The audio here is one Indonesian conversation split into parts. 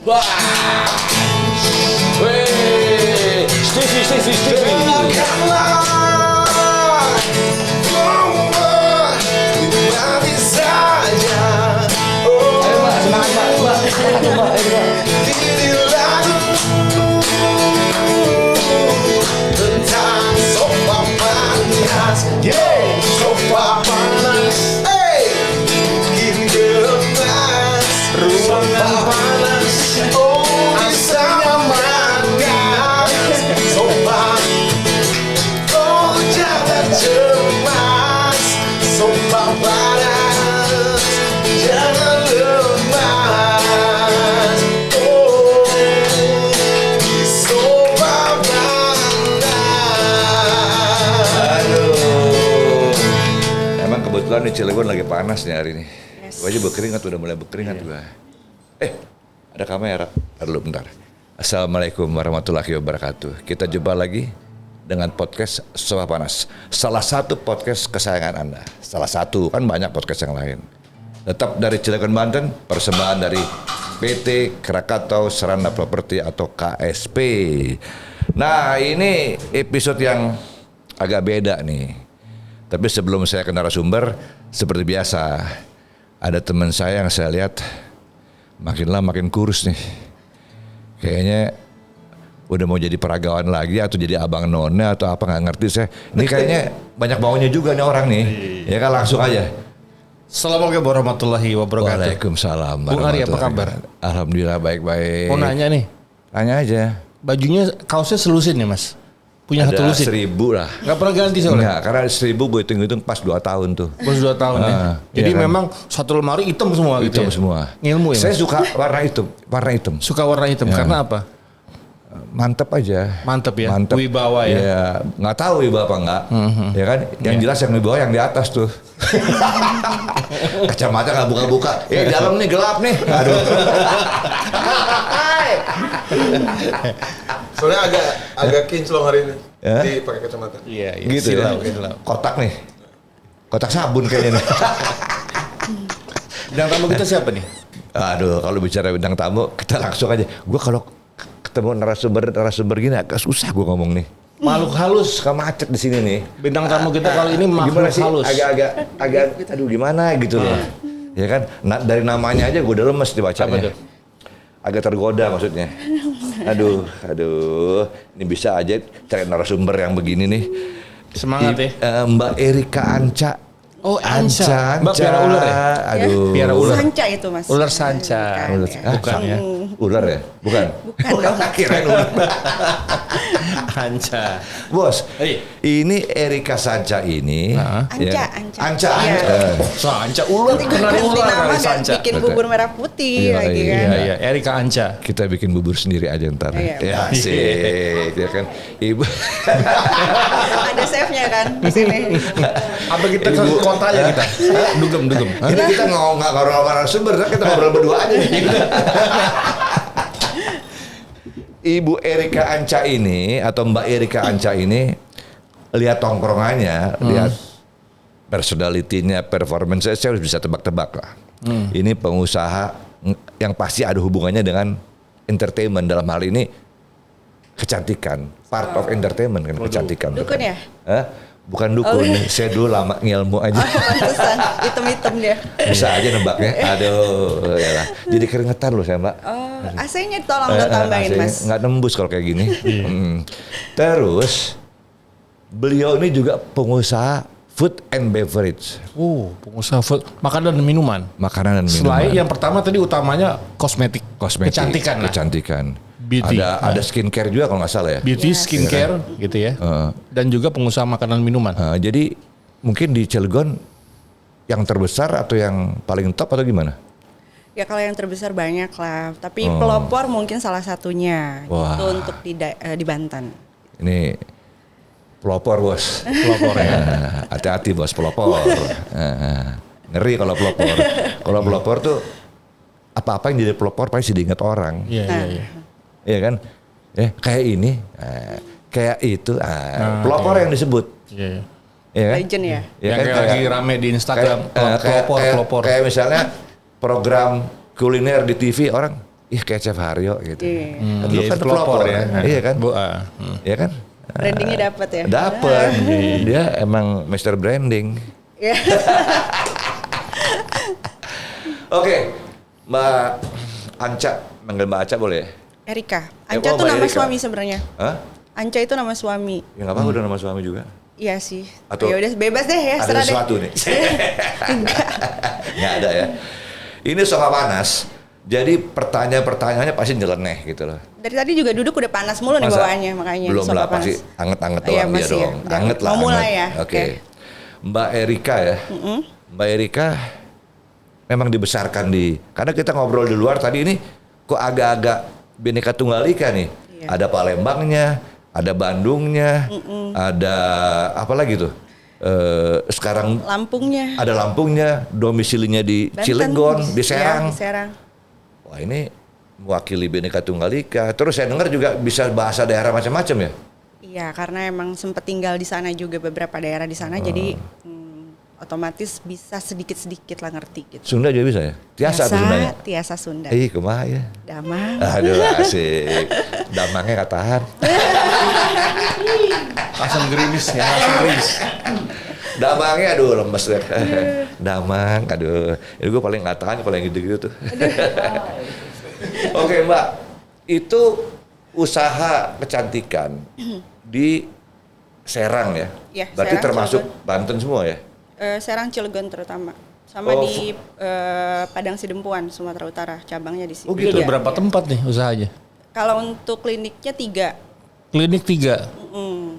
Wah. Weh. Stevie. Sofa panas, kini gemas, ruangan panas, bisa nyamankan. Sofa, jangan cemas. Sofa panas, jangan lemas. Sofa Kebetulan di Cilegon lagi panas nih hari ini. Yes. Gue aja berkeringat, udah mulai berkeringat gue. Ada kamera. Lalu bentar. Assalamualaikum warahmatullahi wabarakatuh. Kita jumpa lagi dengan podcast Sofa Panas. Salah satu podcast kesayangan Anda. Salah satu, kan banyak podcast yang lain. Tetap dari Cilegon, Banten, persembahan dari PT Krakatau Sarana Properti atau KSP. Nah, ini episode yang agak beda nih. Tapi sebelum saya ke narasumber, seperti biasa, ada teman saya yang saya lihat makin lama makin kurus nih. Kayaknya udah mau jadi peragawan lagi atau jadi abang none atau apa nggak ngerti saya. Ini kayaknya banyak maunya juga nih orang nih. Ya kan langsung aja. Assalamualaikum warahmatullahi wabarakatuh. Waalaikumsalam. Bung Ari apa kabar? Alhamdulillah baik-baik. Mau nanya nih. Tanya aja. Bajunya kaosnya selusin ya mas? Punya ada satu lusin? 1.000 lah. Gak pernah ganti soalnya? Enggak, karena 1.000 gue hitung-hitung pas 2 tahun tuh. Pas 2 tahun ya? Jadi iya memang satu lemari hitam semua gitu hitam ya? semua. Ngilmu ya? Saya suka warna hitam. Suka warna hitam, karena apa? Mantep aja. Mantep ya? Mantep. Wibawa ya? Iya, nggak tahu wibawa apa enggak. Ya kan, yang jelas yang wibawa yang di atas tuh. Kacamata nggak buka-buka. Dalam nih gelap nih. Aduh. Soalnya agak kinclong hari ini. Pakai kacamata. Iya. Gitu silau, ya. silau. Kotak nih. Kotak sabun kayaknya nih. Bintang tamu kita siapa nih? Aduh, kalau bicara bintang tamu, kita langsung aja. Gue kalau ketemu narasumber gini agak susah gue ngomong nih. Makhluk halus. Suka macet di sini nih. Bintang tamu kita kali ini makhluk halus. Agak aduh gimana gitu loh. Ya kan, dari namanya aja gue udah lemes dibacanya. Apa tuh? Agak tergoda maksudnya. Aduh, ini bisa aja cari narasumber yang begini nih. Semangat ya. Mbak Erika Anca. Oh, Anca. Mbak piara ular ya? Aduh. Piara ular. Sanca itu mas. Ular sanca. Bukan ya? Ular ya? Bukan dong. Kirain ular. Anca. Bos, ini Erika Sanca ini. Anca. So, Anca ular. Kenal ular. Bikin bubur merah putih lagi kan. Iya, Erika Anca. Kita bikin bubur sendiri aja ntar. Ya asik, ya kan. Ibu. Ada chefnya kan di sini. Apa kita ke kota aja kita? Dugem. Ini kita nggak ngobrol sama narasumber, kita ngobrol berdua aja nih. Ibu Erika Anca ini atau Mbak Erika Anca ini lihat tongkrongannya, lihat personality-nya, performance saya harus bisa tebak-tebak lah. Ini pengusaha yang pasti ada hubungannya dengan entertainment, dalam hal ini kecantikan, part of entertainment kan kecantikan. Dukun ya? Bukan dukun, saya dulu lama ngilmu aja. Pantesan, hitam-hitam dia. Bisa aja nebaknya. Aduh, yalah. Jadi keringetan loh saya, Mbak. AC-nya tolong udah tambahin, Mas. Nggak nembus kalau kayak gini. Terus beliau ini juga pengusaha food and beverage. Pengusaha food, makanan dan minuman. Makanan dan minuman. Selain yang pertama tadi utamanya kosmetik. Kecantikan lah. Kecantikan. Beauty. Ada skincare juga kalau nggak salah ya. Beauty, skincare gitu ya. Dan juga pengusaha makanan minuman. Jadi mungkin di Cilegon yang terbesar atau yang paling top atau gimana? Ya kalau yang terbesar banyak lah. Tapi pelopor mungkin salah satunya. Itu untuk di Banten. Ini pelopor bos. Pelopor ya. Hati-hati bos pelopor. Ngeri kalau pelopor. Kalau pelopor tuh apa-apa yang jadi pelopor pasti diingat orang. Iya. Iya kan? Kayak ini, kayak itu, pelopor yang disebut. Iya. Iya kan? Legend ya? Yang kayak lagi rame di Instagram, pelopor. Kayak misalnya program kuliner di TV orang ih kayak Chef Haryo gitu. Kan Dia lu kan itu pelopor ya. Iya kan? Iya kan? Brandingnya dapat ya. Dapat. Dia emang Mr. Branding. Iya. Oke, Mbak Anca, manggil Mbak Anca boleh ya? Erika. Anca tuh Mbak nama Erika. suami sebenarnya. Hah? Anca itu nama suami. Ya nggak apa-apa udah nama suami juga. Iya sih. Atau Ya udah bebas deh ya, Ada serah deh. sesuatu nih. Nggak ada ya. Ini soal panas. Jadi pertanyaan-pertanyaannya pasti nyeleneh gitu loh. Dari tadi juga duduk udah panas mulu nih Masa? bawaannya makanya. Belum sofa lah, pasti panas. anget-anget Iya, doang dia masih ya. dong. Udah. Anget lah. Mau mulai anget. ya? Oke. Mbak Erika ya. Mbak Erika memang dibesarkan karena kita ngobrol di luar tadi ini kok agak-agak Bhinneka Tunggal Ika nih. Iya. Ada Palembangnya, ada Bandungnya, ada apa lagi tuh? Sekarang Lampungnya. ada Lampungnya, domisilinya di Banten. Cilegon, di Iya, Serang. di Serang. Wah ini mewakili Bhinneka Tunggal Ika. Terus saya dengar juga bisa bahasa daerah macam-macam ya? Iya, karena emang sempat tinggal di sana juga beberapa daerah di sana, jadi otomatis bisa sedikit-sedikit lah ngerti gitu. Sunda juga bisa ya? Tiasa tuh Sundanya? Tiasa Sunda. Kumaha ya? Damang. Aduh asik. Damangnya katahan. Langsung gerimis ya, langsung gerimis. Damangnya aduh lemes deh. Damang, aduh. Ini gue paling katahan, paling gitu-gitu tuh. Oke Mbak, itu usaha kecantikan di Serang ya? Iya, Berarti Serang, termasuk Cilegon. Banten semua ya? Serang Cilegon terutama. Sama Oh, di Padang Sidempuan, Sumatera Utara, cabangnya di sini. Oh, gitu. Itu Iya, berapa iya. tempat nih usahanya? Kalau untuk kliniknya 3. Klinik 3.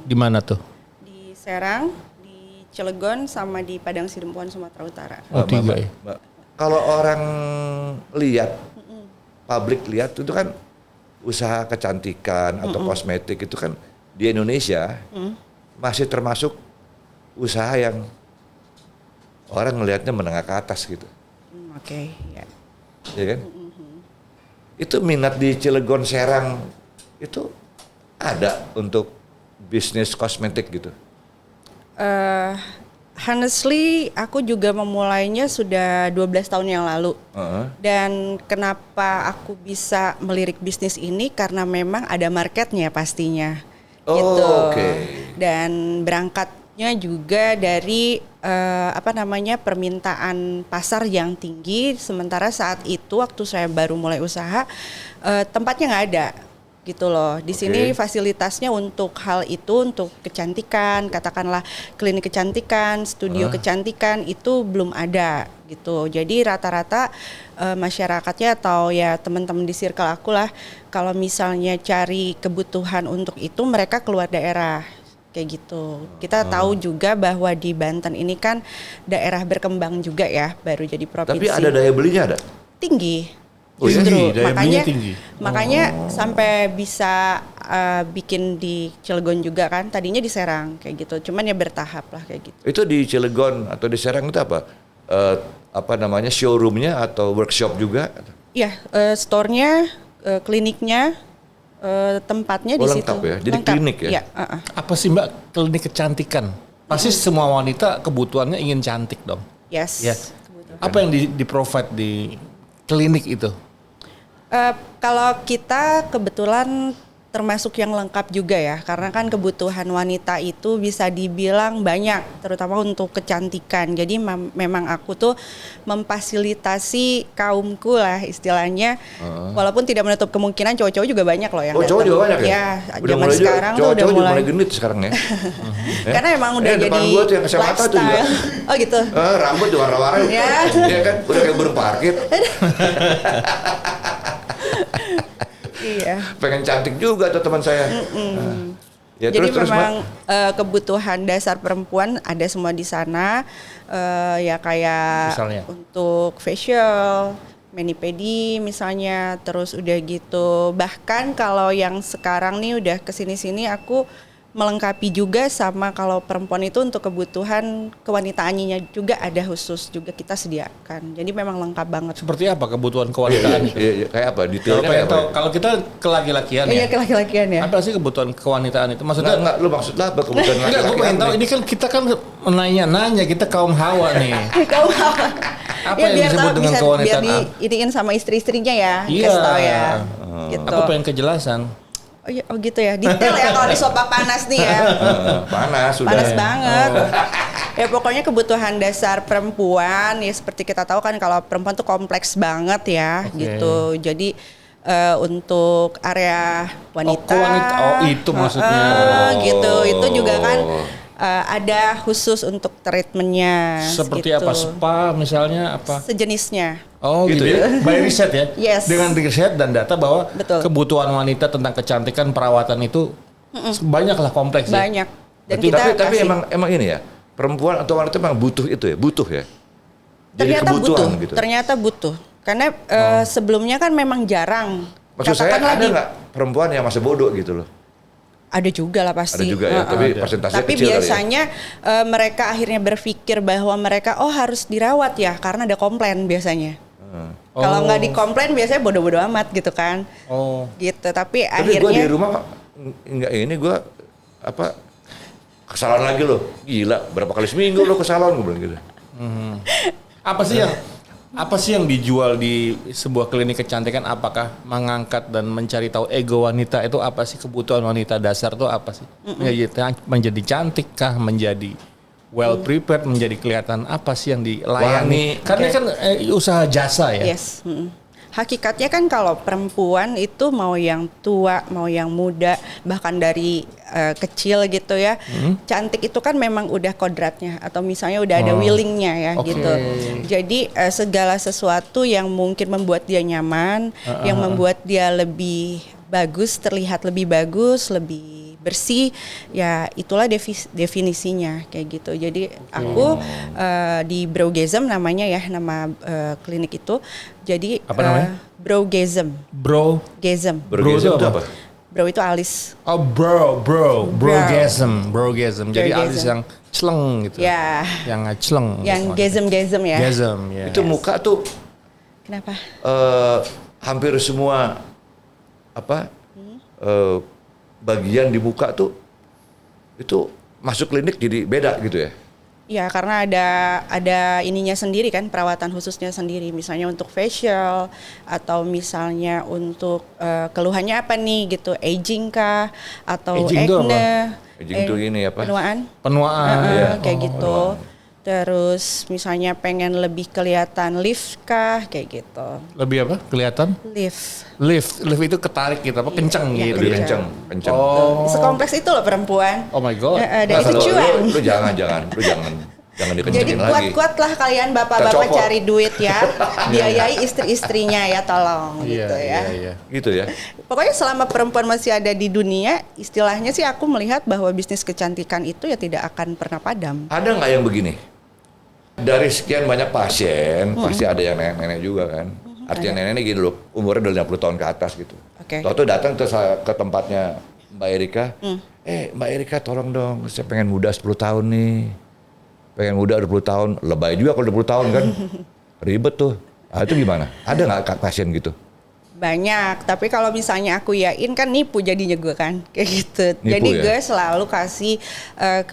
Di mana tuh? Di Serang, di Cilegon, sama di Padang Sidempuan, Sumatera Utara. Oh, 3 Mbak, ya. Mbak, kalau orang lihat, publik lihat itu kan usaha kecantikan atau kosmetik itu kan di Indonesia masih termasuk usaha yang orang ngelihatnya menengah ke atas gitu, Oke, ya. ya kan? Itu minat di Cilegon, Serang itu ada untuk bisnis kosmetik gitu. Honestly, aku juga memulainya sudah 12 tahun yang lalu. Dan kenapa aku bisa melirik bisnis ini karena memang ada marketnya pastinya. Oh, gitu. oke. Dan berangkatnya juga dari permintaan pasar yang tinggi. Sementara saat itu waktu saya baru mulai usaha, tempatnya nggak ada. Gitu loh. Di sini fasilitasnya untuk hal itu, untuk kecantikan, katakanlah klinik kecantikan, studio kecantikan itu belum ada gitu. Jadi rata-rata masyarakatnya atau ya teman-teman di circle aku lah, kalau misalnya cari kebutuhan untuk itu mereka keluar daerah kayak gitu. Kita tahu juga bahwa di Banten ini kan daerah berkembang juga ya, baru jadi provinsi. Tapi ada daya belinya ada? Tinggi. Oh, iya? Justru Daya belinya tinggi. makanya sampai bisa bikin di Cilegon juga kan, tadinya di Serang kayak gitu, cuman ya bertahap lah kayak gitu. Itu di Cilegon atau di Serang itu apa? Showroomnya atau workshop juga? Iya, store-nya, kliniknya, tempatnya di situ. Lengkap ya? Jadi klinik ya? Iya, Apa sih Mbak klinik kecantikan? Pasti semua wanita kebutuhannya ingin cantik dong. yes. Ya. Apa yang di-provide di klinik itu? Kalau kita kebetulan termasuk yang lengkap juga ya, karena kan kebutuhan wanita itu bisa dibilang banyak, terutama untuk kecantikan. Jadi memang aku tuh memfasilitasi kaumku lah istilahnya, walaupun tidak menutup kemungkinan cowok-cowok juga banyak loh yang Oh, cowok datang. juga banyak ya? Ya, Udah zaman mulai juga, sekarang tuh udah cowok-cowok juga mulai. mulai genit sekarang ya. Karena emang udah depan jadi gua tuh yang kacamata tuh juga. lifestyle. Oh gitu. Rambut juga warna-warni. Ya. Iya kan? Udah kayak burung parkir. Iya. Pengen cantik juga tuh teman saya. Ya, Jadi terus, memang kebutuhan dasar perempuan ada semua di sana, ya kayak Misalnya? untuk facial, mani-pedi misalnya, terus udah gitu. Bahkan kalau yang sekarang nih udah kesini-sini aku melengkapi juga sama kalau perempuan itu untuk kebutuhan kewanitaannya juga ada khusus juga kita sediakan. Jadi memang lengkap banget. Seperti apa kebutuhan kewanitaan? Iya, kayak apa? Kalau Detailnya kayak pengen apa? tahu, kalau kita ke-laki-lakian Iya, ya. ke-laki-lakian ya. Apa sih kebutuhan kewanitaan itu? Maksudnya Enggak, lu maksudnya apa kebutuhan enggak, gue laki-laki? pengen tahu. Ini kan kita kan nanya-nanya, kita kaum hawa nih. Kau Apa yang biar disebut tahu, dengan biar kewanitaan? diiniin sama istri-istrinya ya, Iya. kasih tahu ya. Gitu. Aku pengen kejelasan. Oh, iya, oh gitu ya, detail ya kalau di Sopak Panas nih ya. Panas sudah. Panas banget. Ya pokoknya kebutuhan dasar perempuan ya seperti kita tahu kan kalau perempuan tuh kompleks banget ya gitu. Jadi untuk area wanita. Oh itu maksudnya. Gitu. Itu juga kan ada khusus untuk treatmentnya. Seperti gitu. apa? Spa misalnya apa? Sejenisnya. Oh Gitu gitu, ya? By riset ya? Yes. Dengan riset dan data bahwa Betul. kebutuhan wanita tentang kecantikan perawatan itu banyaklah kompleks ya? Banyak. Dan Tapi kita tapi kasih. emang ini ya. Perempuan atau wanita memang butuh itu ya, butuh ya. Jadi Ternyata kebutuhan butuh. gitu. Ternyata butuh. Karena sebelumnya kan memang jarang. Maksud saya Katakanlah ada nggak perempuan yang masih bodoh gitu loh? Ada juga lah pasti. Ada juga ya, tapi Ada. persentasenya Tapi kecil biasanya mereka akhirnya berpikir bahwa mereka harus dirawat ya karena ada komplain biasanya. Kalau nggak dikomplain biasanya bodoh-bodoh amat gitu kan. Oh. Gitu. Tapi kali ya. Tapi gue akhirnya di rumah nggak ini gue apa kesalahan lagi loh. Gila, berapa kali seminggu lo ke salon gue bilang gitu. Apa sih yang dijual di sebuah klinik kecantikan? Apakah mengangkat dan mencari tahu ego wanita itu apa sih, kebutuhan wanita dasar itu apa sih? Menjadi cantik kah, menjadi well prepared, menjadi kelihatan apa sih yang dilayani? Karena kan usaha jasa ya. yes. Hakikatnya kan kalau perempuan itu mau yang tua, mau yang muda, bahkan dari kecil gitu ya. Cantik itu kan memang udah kodratnya atau misalnya udah ada willingnya ya Oke. gitu. Jadi segala sesuatu yang mungkin membuat dia nyaman, yang membuat dia lebih bagus, terlihat lebih bagus, lebih bersih, ya itulah definisinya kayak gitu. Jadi aku di Brogasm namanya ya, nama klinik itu. Jadi Apa namanya? Brogasm. Gasm. Bergesem itu apa? Bro itu alis. Oh brogasm. Jadi Brogasm. alis yang celeng gitu. Ya. Yang celeng. Yang gasm ya. Gasm, ya. Itu muka tuh Kenapa? hampir semua apa bagian di muka tuh itu masuk klinik jadi beda gitu ya. Ya karena ada ininya sendiri kan, perawatan khususnya sendiri. Misalnya untuk facial atau misalnya untuk keluhannya apa nih gitu, aging kah atau Aging itu acne. Aging tuh ini apa? Penuaan. Iya. Kayak gitu. Terus misalnya pengen lebih kelihatan lift kah kayak gitu. Lebih apa? Kelihatan? Lift. Lift itu ketarik gitu apa? Kenceng Iya, gitu. Lebih ya. kenceng. Oh. Sekompleks itu loh perempuan. Oh my god. Dan Nah, itu lu- cuan. lu jangan Jadi dikencengin lagi. kuat-kuatlah kalian bapak-bapak Kita copot. cari duit ya. Biayai istri-istrinya ya tolong Iya, gitu ya. iya. Gitu ya. Pokoknya selama perempuan masih ada di dunia, istilahnya sih aku melihat bahwa bisnis kecantikan itu ya tidak akan pernah padam. Ada nggak yang begini? Dari sekian banyak pasien, pasti ada yang nenek-nenek juga kan. Artinya nenek ini gini loh, umurnya udah 50 tahun ke atas gitu. Oke. Tahu-tahu datang ke tempatnya Mbak Erika. Mbak Erika tolong dong, saya pengen muda 10 tahun nih. Pengen muda 20 tahun, lebay juga kalau 20 tahun kan. Ribet tuh. Ah, itu gimana? Ada nggak pasien gitu? Banyak, tapi kalau misalnya aku yain kan nipu jadinya gue kan kayak gitu. Nipu Jadi ya? gue selalu kasih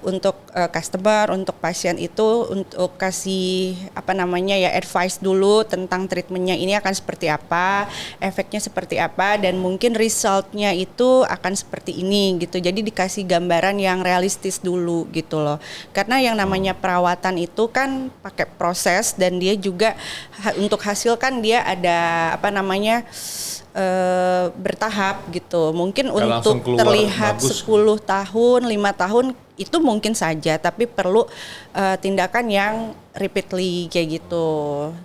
untuk customer, untuk pasien itu untuk kasih apa namanya ya advice dulu tentang treatmentnya ini akan seperti apa, efeknya seperti apa, dan mungkin resultnya itu akan seperti ini gitu. Jadi dikasih gambaran yang realistis dulu gitu loh. Karena yang namanya perawatan itu kan pakai proses dan dia juga untuk hasil kan dia ada apa namanya bertahap gitu. Mungkin Nggak langsung untuk keluar terlihat bagus. 10 tahun, 5 tahun itu mungkin saja, tapi perlu tindakan yang repeatedly kayak gitu.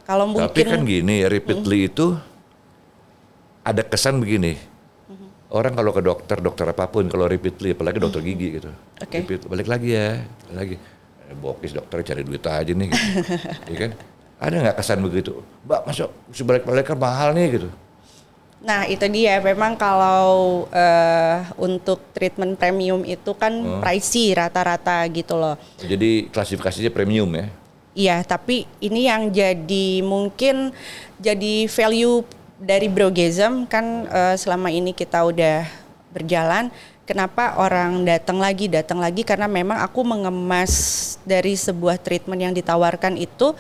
Kalau Tapi mungkin kan gini ya, repeatedly itu ada kesan begini. Orang kalau ke dokter apapun, kalau repeatedly, apalagi dokter gigi gitu. Oke. Repeat, balik lagi ya, balik lagi. Bokis dokter cari duit aja nih gitu. Iya kan? Ada nggak kesan begitu? Mbak, masuk mesti balik-balik kan mahal nih gitu. Nah itu dia, memang kalau untuk treatment premium itu kan pricey rata-rata gitu loh. Jadi klasifikasinya premium ya. Iya, tapi ini yang jadi mungkin jadi value dari Brogasm kan selama ini kita udah berjalan. Kenapa orang datang lagi karena memang aku mengemas dari sebuah treatment yang ditawarkan itu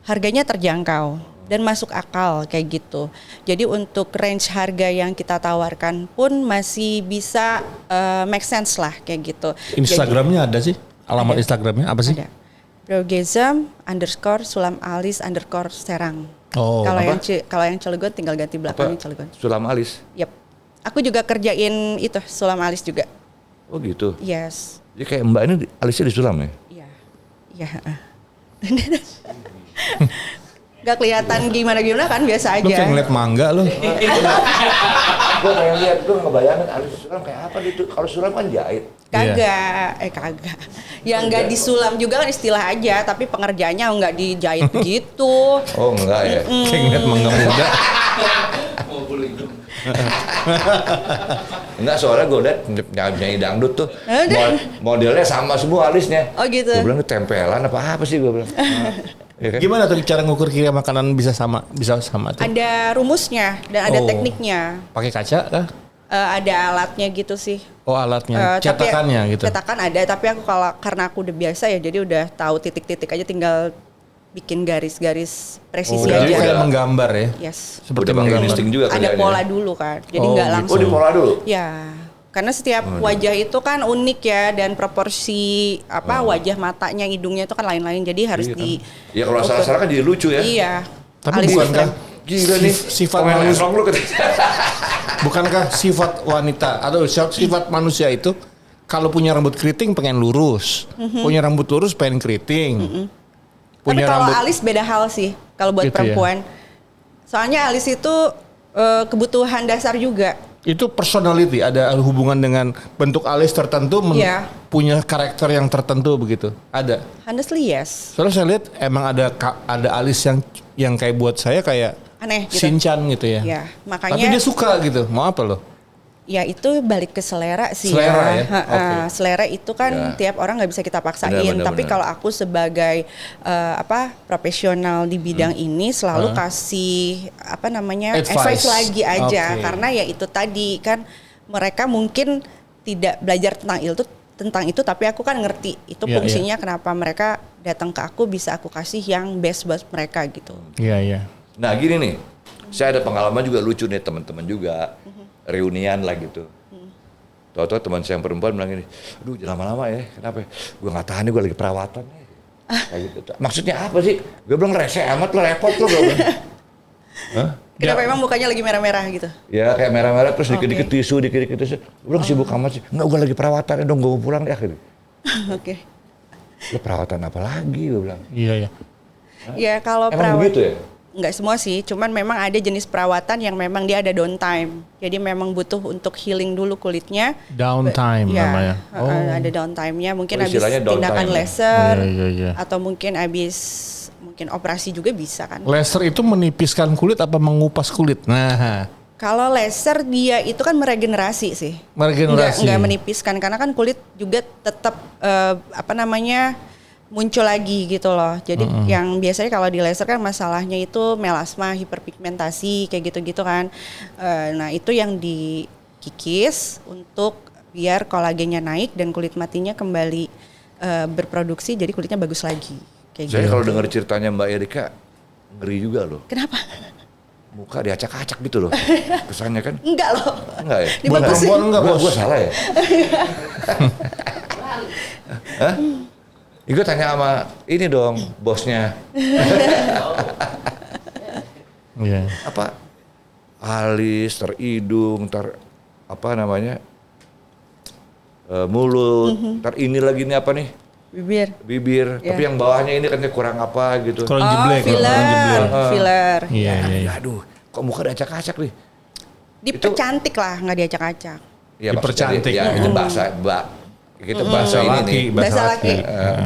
harganya terjangkau dan masuk akal kayak gitu. Jadi untuk range harga yang kita tawarkan pun masih bisa make sense lah kayak gitu. Instagramnya ada sih? Alamat Ada. Instagramnya apa sih? Ada. Brogesm_Sulampalis_Serang. Oh, Kalau yang Cilegon tinggal ganti belakangnya Cilegon. Sulam alis. Yep. Aku juga kerjain itu sulam alis juga. Oh gitu. Yes. Jadi kayak Mbak ini alisnya disulam ya? Iya. Iya. Gak kelihatan gimana kan, biasa Lu kayak aja. ngeliat mangga lu. Gue kayak lihat, gue ngebayangin alis sulam kayak apa gitu. Kalau sulam kan jahit. Kagak. Yang nggak disulam juga kan istilah aja, tapi pengerjaannya nggak dijahit gitu. Oh enggak ya? Kayak ngeliat mangga muda. Enggak, soalnya gue liat nyanyi dangdut tuh modelnya sama semua alisnya. Oh gitu. Gue bilang tempelan apa sih gue bilang. Ya kan? Gimana tuh cara ngukur kira makanan bisa sama tuh? Ada rumusnya dan ada Oh. tekniknya. Pakai kaca kah? Ada alatnya gitu sih. Oh alatnya, Tapi cetakannya gitu. Cetakan ada, tapi aku karena aku udah biasa ya, jadi udah tahu titik-titik aja, tinggal bikin garis-garis presisi udah, Jadi aja. kayak menggambar ya? Yes. Seperti Udah pakai menggambar. listing juga Ada kerjaannya. pola dulu kan, jadi Oh, nggak gitu. langsung. Oh di pola dulu? Ya, karena setiap wajah itu kan unik ya, dan proporsi wajah matanya, hidungnya itu kan lain-lain, jadi harus Iya kan? di. Ya kalau salah-salah kan jadi lucu ya. Iya. Tapi Alis bukankah different. Gila nih. sifat pemain manusia, leslong lu bukankah sifat wanita atau sifat manusia itu kalau punya rambut keriting pengen lurus, punya rambut lurus pengen keriting, Tapi punya kalau rambut alis beda hal sih, kalau buat Gitu ya? perempuan. Soalnya alis itu kebutuhan dasar juga. itu personality, ada hubungan dengan bentuk alis tertentu, Iya. punya karakter yang tertentu begitu. Ada. Honestly yes. Soalnya saya lihat emang ada alis yang kayak buat saya kayak Aneh gitu. Shinchan gitu ya. Ya, makanya Tapi dia suka gitu. Mau apa loh? ya itu balik ke selera sih Selera ya? Ha-ha. Oke. Selera itu kan Ya. tiap orang nggak bisa kita paksain. Benar, Tapi benar. kalau aku sebagai profesional di bidang ini selalu kasih advice lagi aja. Oke. Karena ya itu tadi kan mereka mungkin tidak belajar tentang itu, tapi aku kan ngerti itu Ya, fungsinya kenapa mereka datang ke aku, bisa aku kasih yang best buat mereka gitu. Iya, iya. Nah gini nih, saya ada pengalaman juga lucu nih teman-teman juga. Reunian lah gitu. Tahu-tahu teman saya yang perempuan bilang gini, aduh jangan lama-lama ya, kenapa ya? Gue gak tahan nih, gue lagi perawatan. Kayak gitu. Maksudnya apa sih? Gue bilang rese amat lo, repot lo. Gue bilang. Hah? Kenapa emang mukanya lagi merah-merah gitu? Ya kayak merah-merah terus dikit-dikit tisu, dikit-dikit tisu. Gue bilang sibuk amat sih. Enggak, gue lagi perawatan ya dong, gue mau pulang deh. Gitu. Oke. Lo perawatan apa lagi? Gue bilang. Iya, iya. Ya kalau Emang begitu ya? Nggak semua sih, cuman memang ada jenis perawatan yang memang dia ada downtime. Jadi memang butuh untuk healing dulu kulitnya. Downtime Ya, namanya. ada downtime-nya. Mungkin Oh, habis istilahnya downtime tindakan ya? laser, Iya. atau mungkin habis operasi juga bisa kan. Laser itu menipiskan kulit apa mengupas kulit? Nah, Kalau laser dia itu kan meregenerasi sih. meregenerasi. Nggak menipiskan, karena kan kulit juga tetap muncul lagi gitu loh. Jadi yang biasanya kalau di laser kan masalahnya itu melasma, hiperpigmentasi kayak gitu-gitu kan. Nah itu yang dikikis untuk biar kolagennya naik dan kulit matinya kembali berproduksi, jadi kulitnya bagus lagi. Kayak Saya gitu. kalau dengar ceritanya Mbak Erika, ngeri juga loh. Kenapa? Muka diacak-acak gitu loh. Kesannya kan? Enggak loh. Enggak ya? Dibagusin. Buat perempuan enggak, Bos? Gue salah ya? Hah? Gue tanya sama ini dong, bosnya. Iya. Apa? Alis, terhidung, apa namanya? Mulut, ini lagi nih apa nih? Bibir. Ya. Tapi yang bawahnya ini katanya kurang apa gitu. Kurang Oh, jeblek. filler. Iya, iya. Ya, aduh, kok muka diacak-acak nih? Dipercantik lah, nggak diacak-acak. Ya, Dipercantik. maksudnya, ya itu bahasa, kita bahasa ini laki, nih. Bahasa laki.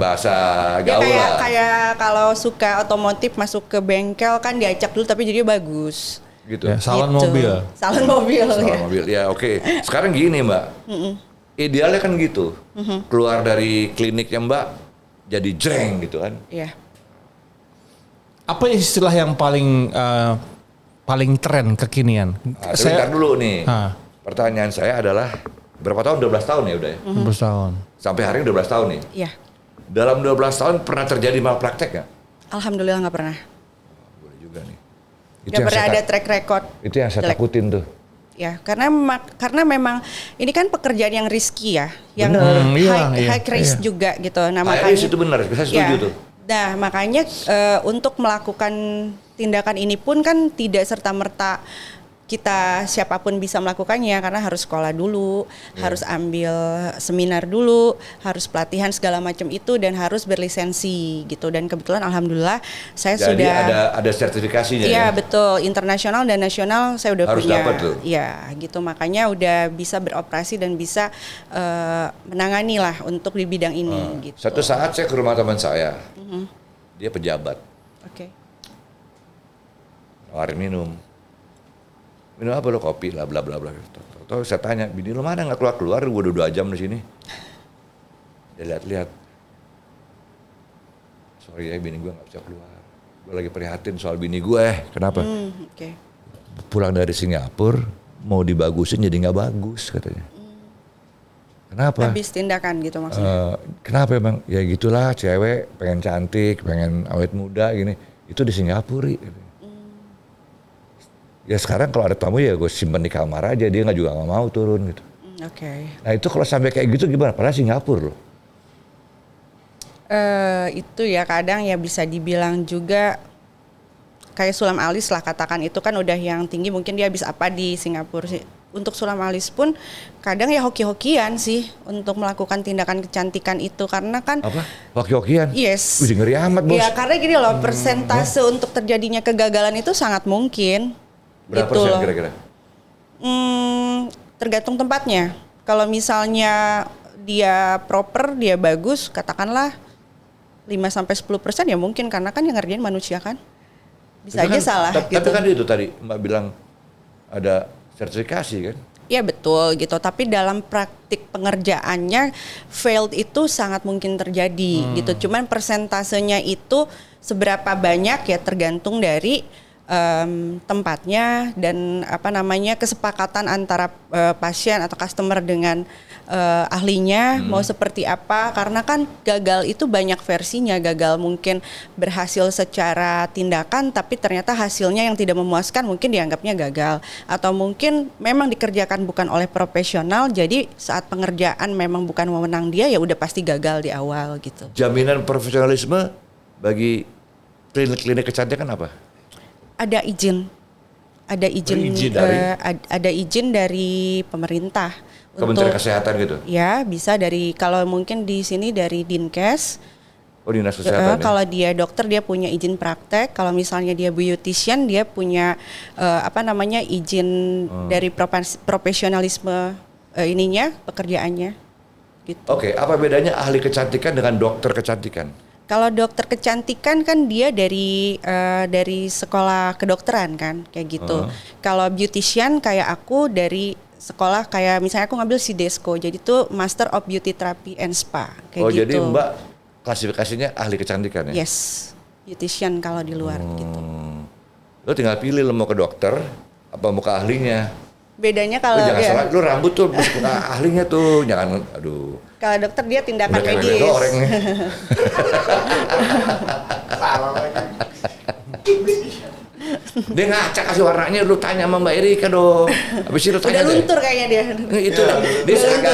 Bahasa Ya gaul lah. kayak kalau suka otomotif masuk ke bengkel kan diacak dulu tapi jadinya bagus. Gitu. Ya, salon Gitu. mobil. Salon mobil Salon ya. mobil. Ya, oke. Sekarang gini, Mbak. Idealnya kan gitu. Keluar dari kliniknya Mbak jadi jreng gitu kan. Iya. Apa istilah yang paling tren kekinian? Nah, sebentar dulu nih. Ah. Pertanyaan saya adalah berapa tahun? 12 tahun ya udah ya? 12 tahun. Sampai hari ini 12 tahun nih. Iya. Dalam 12 tahun pernah terjadi malpraktek nggak? Alhamdulillah nggak pernah. Boleh juga nih. Nggak pernah ada track record. Itu yang saya jelek. takutin tuh. Ya, karena memang ini kan pekerjaan yang risky ya, yang high risk juga gitu. Nah, makanya itu benar, saya setuju tuh. Nah, makanya untuk melakukan tindakan ini pun kan tidak serta-merta kita siapapun bisa melakukannya, karena harus sekolah dulu, harus ambil seminar dulu, harus pelatihan segala macam itu, dan harus berlisensi gitu. Dan kebetulan alhamdulillah saya jadi sudah ada sertifikasinya. Iya, betul, internasional dan nasional saya udah harus punya. Dapat tuh. Ya, gitu, makanya udah bisa beroperasi dan bisa menangani lah untuk di bidang ini gitu. Satu saat saya ke rumah teman saya. Dia pejabat. Oke. Nawarin minum apa lo, kopi lah bla bla bla. Tahu saya tanya, bini lo mana nggak keluar, gue udah 2 jam di sini. Dia lihat, sorry ya bini gue nggak bisa keluar. Gue lagi prihatin soal bini gue. Kenapa? Oke. Pulang dari Singapura mau dibagusin jadi nggak bagus katanya. Kenapa? Habis tindakan gitu maksudnya. Kenapa emang? Ya gitulah, cewek pengen cantik, pengen awet muda gini. Itu di Singapura. Ya sekarang kalau ada tamu ya gue simpan di kamar aja, dia juga nggak mau turun gitu. Oke. Nah itu kalau sampai kayak gitu gimana? Padahal Singapura loh. Itu ya kadang ya bisa dibilang juga kayak sulam alis lah, katakan itu kan udah yang tinggi, mungkin dia habis apa di Singapura sih. Untuk sulam alis pun kadang ya hoki-hokian sih untuk melakukan tindakan kecantikan itu, karena kan apa? Hoki-hokian? Yes. Wih, ngeri amat bos. Iya, karena gini loh, persentase untuk terjadinya kegagalan itu sangat mungkin. Berapa gitu persen loh. kira-kira? Tergantung tempatnya. Kalau misalnya dia proper, dia bagus, katakanlah 5-10% ya mungkin, karena kan yang ngerjain manusia kan. Bisa Tapi aja kan, salah gitu. Tapi kan itu tadi Mbak bilang ada sertifikasi kan? Iya betul gitu, tapi dalam praktik pengerjaannya failed itu sangat mungkin terjadi gitu. Cuman persentasenya itu seberapa banyak ya tergantung dari tempatnya dan kesepakatan antara pasien atau customer dengan ahlinya mau seperti apa, karena kan gagal itu banyak versinya. Gagal mungkin berhasil secara tindakan tapi ternyata hasilnya yang tidak memuaskan, mungkin dianggapnya gagal, atau mungkin memang dikerjakan bukan oleh profesional, jadi saat pengerjaan memang bukan wewenang dia, ya udah pasti gagal di awal gitu. Jaminan profesionalisme bagi klinik-klinik kecantikan apa? Ada izin ada izin dari pemerintah. Kementerian Kesehatan gitu? Ya, bisa dari, kalau mungkin di sini dari Dinkes. Oh, Dinas Kesehatan. Kalau dia dokter dia punya izin praktek. Kalau misalnya dia beautician dia punya izin dari profesionalisme pekerjaannya. Gitu. Oke, apa bedanya ahli kecantikan dengan dokter kecantikan? Kalau dokter kecantikan kan dia dari sekolah kedokteran kan, kayak gitu. Kalau beautician kayak aku dari sekolah kayak misalnya aku ngambil Sidesco, jadi tuh Master of Beauty Therapy and Spa kayak gitu. Jadi Mbak klasifikasinya ahli kecantikan ya? Yes, beautician kalau di luar gitu. Lo tinggal pilih lo mau ke dokter apa mau ke ahlinya. Bedanya kalau jangan salah, lo rambut tuh mesti ke ahlinya tuh, jangan aduh. Kalau dokter dia tindakan Udah medis. goreng nih. Dia ngaca kasih warnanya, lu tanya sama Mbak Erika dong. Habis itu tanya Udah luntur kayaknya dia. Itu dia agak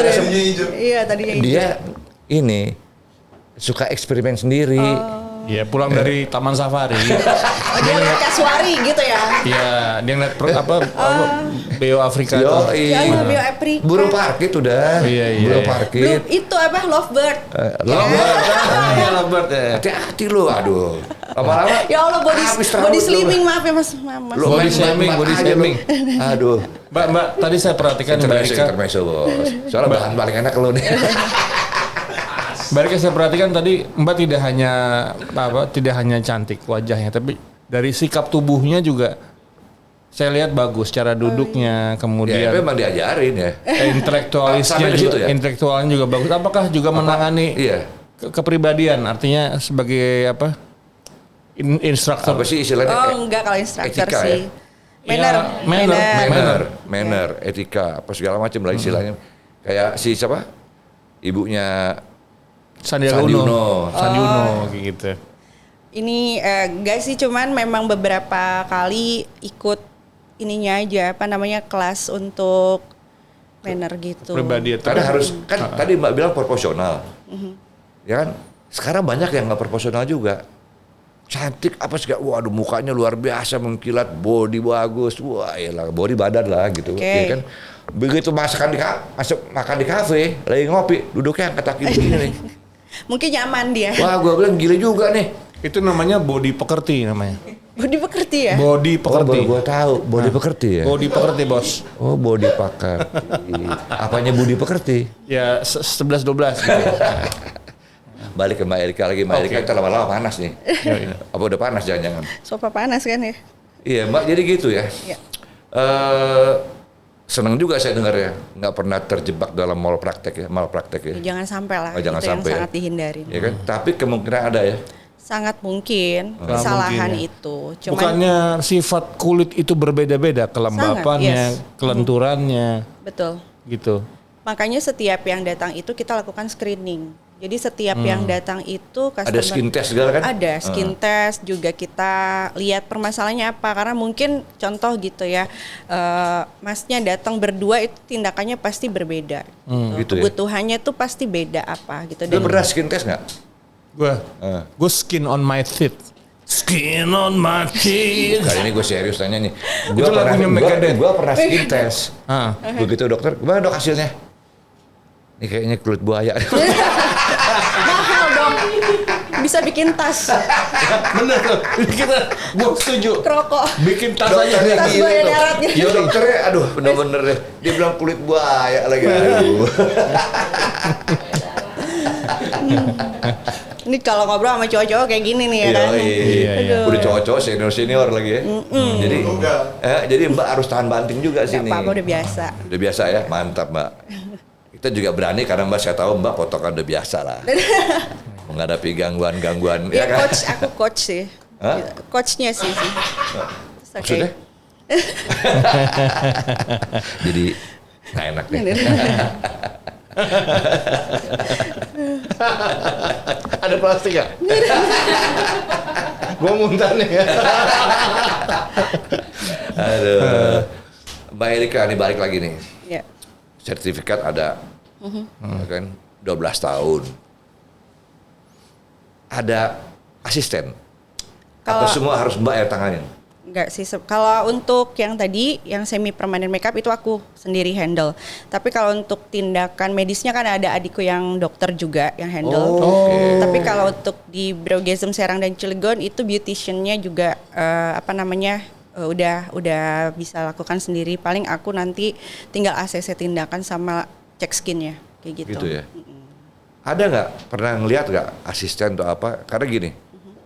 Iya tadinya hijau. dia ini suka eksperimen sendiri. Iya, pulang dari Taman Safari. Dia ngeliat kasuari gitu ya. Iya, dia ngeliat Beo Afrika itu. Ya, Bio Afrika. Burung parkit udah. Iya. Burung parkit. Itu Lovebird. Iya, Lovebird ya. Hati-hati lu, aduh. Lama-lama. Ya Allah, body slimming, maaf ya Mas. Lu Body shaming. Aduh. Mbak, tadi saya perhatikan Mbak Erika. Intermezzo, bos. Soalnya bahan paling enak lu nih. Mbak Erika, saya perhatikan tadi Mbak tidak hanya cantik wajahnya, tapi dari sikap tubuhnya juga saya lihat bagus, cara duduknya, kemudian Ya, memang diajarin ya. intelektualnya juga bagus. Apakah juga menangani kepribadian, artinya sebagai instruktur? Apa sih istilahnya? Enggak, kalau instruktur etika, sih. ya? Manner. Manner, etika, apa segala macam lah istilahnya. Kayak si siapa? Ibunya Sandiaga Uno kayak gitu. Ini enggak sih, cuman memang beberapa kali ikut ininya aja, apa namanya, kelas untuk manner gitu. Pribadi. Karena harus kan tadi Mbak bilang proporsional. Ya kan? Sekarang banyak yang nggak proporsional juga. Cantik apa sih, waduh mukanya luar biasa mengkilat, body bagus, wah iyalah body badan lah gitu. Ya kan? Begitu masuk makan di kafe, lagi ngopi, duduknya angkat kaki begini nih. Mungkin nyaman dia. Wah, gua bilang gila juga nih. Itu namanya body pekerti namanya. Body pekerti ya? Body pekerti. Oh, gua tahu, body pekerti ya. Body pekerti, Bos. Oh, body pekerti. Apanya body pekerti? Ya 11-12 gitu. Balik ke Mbak Erika lagi. Mbak Erika itu lama-lama panas nih. Apa udah panas jangan-jangan? Sofa panas kan ya? Iya Mbak, jadi gitu ya. Iya. Senang juga saya dengar ya, nggak pernah terjebak dalam malpraktek ya. Jangan sampai lah, Oh, jangan itu sampai yang ya. sangat dihindari. Ya kan? Tapi kemungkinan ada ya. Sangat mungkin kesalahan itu. Cuman Bukannya sifat kulit itu berbeda-beda, kelembapannya, Sangat, yes. kelenturannya, betul. gitu. Makanya setiap yang datang itu kita lakukan screening. Jadi setiap yang datang itu Ada skin test segala kan? Ada skin test juga, kita lihat permasalahannya apa, karena mungkin contoh gitu ya, masnya datang berdua itu tindakannya pasti berbeda. Gitu ya? Kebutuhannya tuh pasti beda apa gitu. Lu pernah skin test nggak? Gue skin on my teeth. Skin on my teeth. Kali ini gue serius tanya nih. Itu lagunya Megadeth. Gue pernah skin test. Ah. Begitu dokter, gimana dok hasilnya? Ini kayaknya kulit buaya. Mahal dong. Bisa bikin tas, Bener tuh. Gue setuju. rokok. Bikin tas aja. Dokternya Tas gini buaya tuh. darat gitu. Iya dokternya, aduh bener-bener deh. Dia bilang kulit buaya lagi. Aduh. Ini kalau ngobrol sama cowok-cowok kayak gini nih ya kan. Iya. Aduh. Udah cowok-cowok senior lagi ya. Jadi Mbak harus tahan banting juga Gak sini. apa-apa, udah biasa. Udah biasa ya, mantap Mbak. Kita juga berani karena Mbak, saya tahu Mbak potongan udah biasa lah. Menghadapi gangguan-gangguan Ya, ya kan. aku coach sih. Hah? Coachnya sih. Terus, oke. Maksudnya? Jadi nggak enak deh. Ada plastik gak? Gue muntah nih ya. Aduh. Mbak Erika nih balik lagi nih. Ya. Sertifikat ada, ya kan, 12 tahun. Ada asisten. Apa semua harus Mbak yang tanganin? Enggak sih. Kalau untuk yang tadi, yang semi permanen makeup itu aku sendiri handle. Tapi kalau untuk tindakan medisnya kan ada adikku yang dokter juga yang handle. Tapi kalau untuk di Brogasm Serang dan Cilegon itu beauticiannya juga udah bisa lakukan sendiri. Paling aku nanti tinggal ACC tindakan sama cek skinnya kayak gitu. Gitu ya. Ada nggak pernah ngelihat nggak asisten atau apa? Karena gini,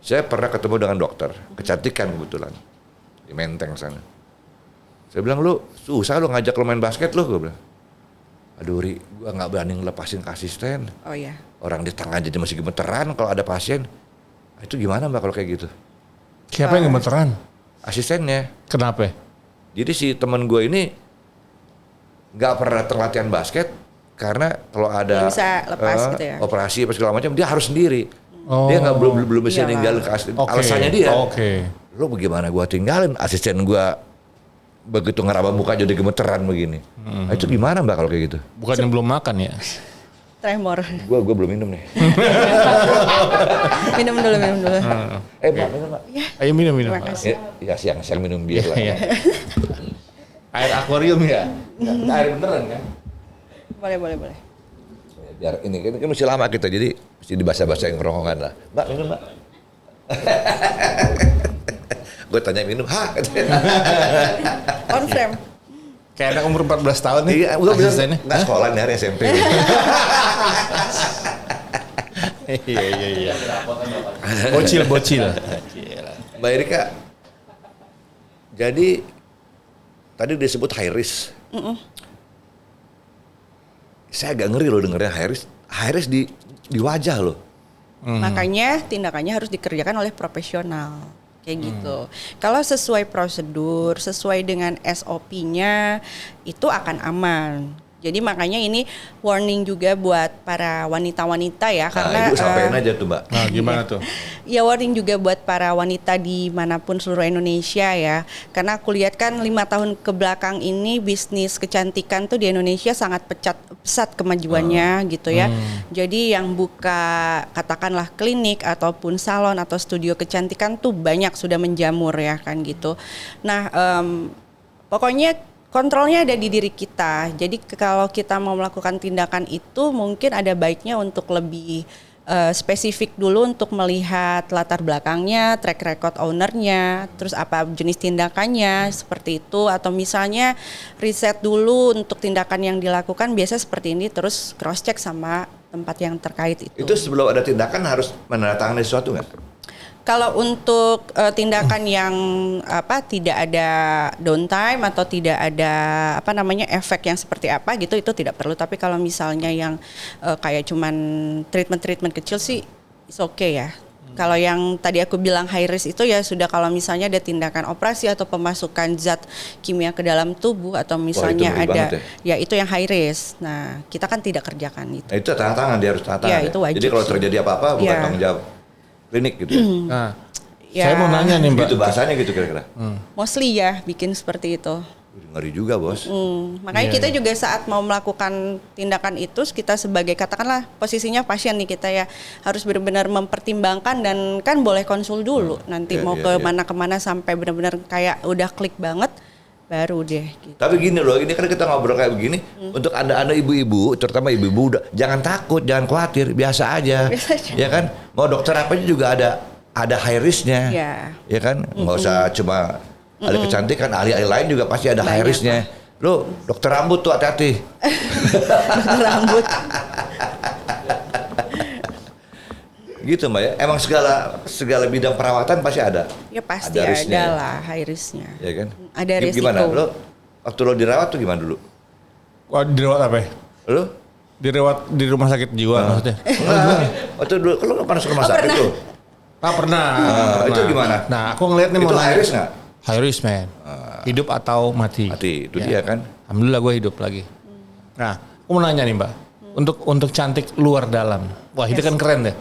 saya pernah ketemu dengan dokter kecantikan kebetulan di Menteng sana. Saya bilang, lu susah lu ngajak lu main basket lu, gue bilang. Aduh Ri, gue nggak berani ngelepasin ke asisten. Oh iya. Orang di tangan jadi masih gemeteran kalau ada pasien. Itu gimana Mbak kalau kayak gitu? Siapa yang gemeteran? Asistennya. Kenapa? Jadi si teman gue ini nggak pernah latihan basket karena kalau ada Nggak bisa lepas gitu ya? operasi apa segala macam dia harus sendiri. Oh. Dia nggak belum bisa Iyalah. ninggalin ke asisten. Oke. Alasannya dia. Oke. Lo bagaimana gue tinggalin asisten gue begitu ngeraba muka jadi gemeteran begini. Nah, itu gimana Mbak kalau kayak gitu? Bukan yang belum makan ya? Tremor. Gue belum minum nih. minum dulu. Mbak minum Mbak. Ayo minum. Terima kasih. Ya siang minum bir lah. Iya. Air akuarium ya? Air beneran kan? Boleh. Biar ini kan masih lama kita jadi mesti dibahasa-bahasa yang kerongkongan lah. Mbak minum Mbak. Gue tanya minum, On frame. Kayak anak umur 14 tahun nih. Iya, gue bilang asistennya. nggak sekolah dari SMP. Iya. Bocil. Mbak Erika, jadi tadi disebut high risk. Saya agak ngeri loh dengernya high risk. High risk di wajah loh. Makanya tindakannya harus dikerjakan oleh profesional. Kayak gitu. Kalau sesuai prosedur, sesuai dengan SOP-nya, itu akan aman. Jadi makanya ini warning juga buat para wanita-wanita ya, karena Ibu sampein aja tuh Mbak. Nah, gimana tuh? ya warning juga buat para wanita dimanapun seluruh Indonesia ya, karena aku lihat kan 5 tahun ke belakang ini bisnis kecantikan tuh di Indonesia sangat pesat kemajuannya gitu ya. Jadi yang buka katakanlah klinik ataupun salon atau studio kecantikan tuh banyak sudah menjamur ya kan gitu. Nah pokoknya kontrolnya ada di diri kita. Jadi kalau kita mau melakukan tindakan itu mungkin ada baiknya untuk lebih spesifik dulu untuk melihat latar belakangnya, track record ownernya, terus apa jenis tindakannya seperti itu, atau misalnya riset dulu untuk tindakan yang dilakukan biasa seperti ini, terus cross check sama tempat yang terkait itu. Itu sebelum ada tindakan harus menandatangani sesuatu nggak? Kalau untuk tindakan yang tidak ada downtime atau tidak ada efek yang seperti apa gitu, itu tidak perlu. Tapi kalau misalnya yang kayak cuman treatment kecil sih it's okay ya. Kalau yang tadi aku bilang high risk itu ya sudah kalau misalnya ada tindakan operasi atau pemasukan zat kimia ke dalam tubuh atau misalnya ada ya itu yang high risk. Nah, kita kan tidak kerjakan itu. Nah, itu tangan dia harus tangan. Ya, itu wajib. Jadi kalau terjadi apa-apa bukan tanggung jawab klinik gitu. Nah, ya, saya mau nanya nih Mbak. Gitu bahasanya gitu kira-kira. Mostly ya bikin seperti itu. Ngeri juga bos. Makanya kita juga saat mau melakukan tindakan itu, kita sebagai katakanlah posisinya pasien nih, kita ya harus benar-benar mempertimbangkan dan kan boleh konsul dulu. Nanti mau kemana sampai benar-benar kayak udah klik banget baru deh. Gitu. Tapi gini loh, ini kan kita ngobrol kayak begini. Untuk anda ibu-ibu, terutama ibu-ibu, jangan takut, jangan khawatir, biasa aja. Ya kan, mau dokter apa juga ada high risknya. Ya kan, nggak usah cuma ada kecantikan, ahli-ahli lain juga pasti ada high risknya. Lo dokter rambut tuh hati-hati. Dokter rambut. Gitu Mbak ya, emang segala bidang perawatan pasti ada. Ya pasti ada lah high risknya. Ya kan? Ada risiko. Gimana waktu lo dirawat tuh gimana dulu? Wah, dirawat apa ya? Lo? Dirawat di rumah sakit jiwa maksudnya? Waktu dulu lo pernah ke rumah sakit tuh? Pernah. Itu gimana? Nah, aku ngeliat nih itu mau high risk nggak? High risk man. Hidup atau mati? Mati, itu dia kan. Alhamdulillah gue hidup lagi. Nah, aku mau nanya nih Mbak. Untuk cantik luar dalam. Wah, itu kan keren deh.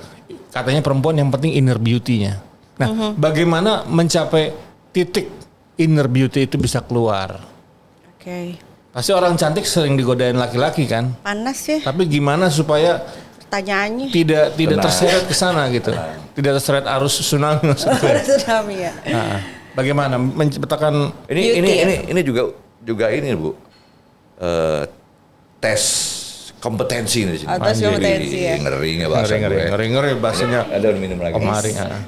Katanya perempuan yang penting inner beauty-nya. Nah, bagaimana mencapai titik inner beauty itu bisa keluar? Oke. Pasti orang cantik sering digodain laki-laki kan? Panas ya. Tapi gimana supaya pertanyaannya tidak terseret ke sana gitu? Tidak terseret arus tsunami maksudnya. Tsunami ya. Nah, bagaimana menciptakan ini juga ini Bu. Tes kompetensi di sini. Atas kompetensi ya. Ngeri bahasa ngeri bahasanya. Ada minum lagi.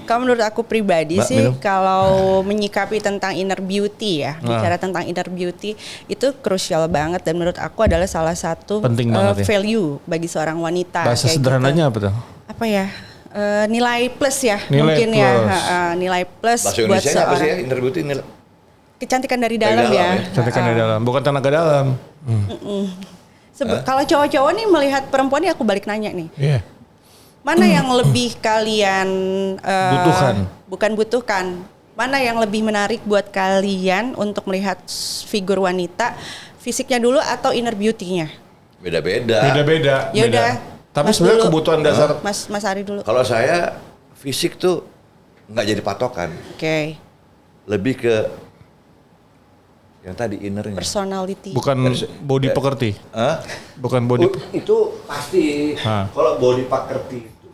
Kalau menurut aku pribadi sih, kalau menyikapi tentang inner beauty ya, bicara tentang inner beauty itu krusial banget dan menurut aku adalah salah satu value bagi seorang wanita. Bahasa sederhananya gitu. apa tuh? Apa ya? Nilai plus ya, nilai mungkin plus. Ya. Nilai plus bahasa buat Indonesia seorang. apa sih ya inner beauty? Kecantikan dari dalam ya. Kecantikan dari dalam, bukan tenaga dalam. Kalau cowok-cowok nih melihat perempuan nih, aku balik nanya nih. Iya. Mana yang lebih kalian butuhkan? Bukan butuhkan. Mana yang lebih menarik buat kalian untuk melihat figur wanita, fisiknya dulu atau inner beauty-nya? Beda-beda. Ya udah. Tapi sebenarnya kebutuhan dasar Mas Ari dulu. Kalau saya fisik tuh nggak jadi patokan. Oke. Lebih ke yang tadi innernya. Personality. bukan body pekerti. Bukan body. Itu pasti. Kalau body pekerti itu.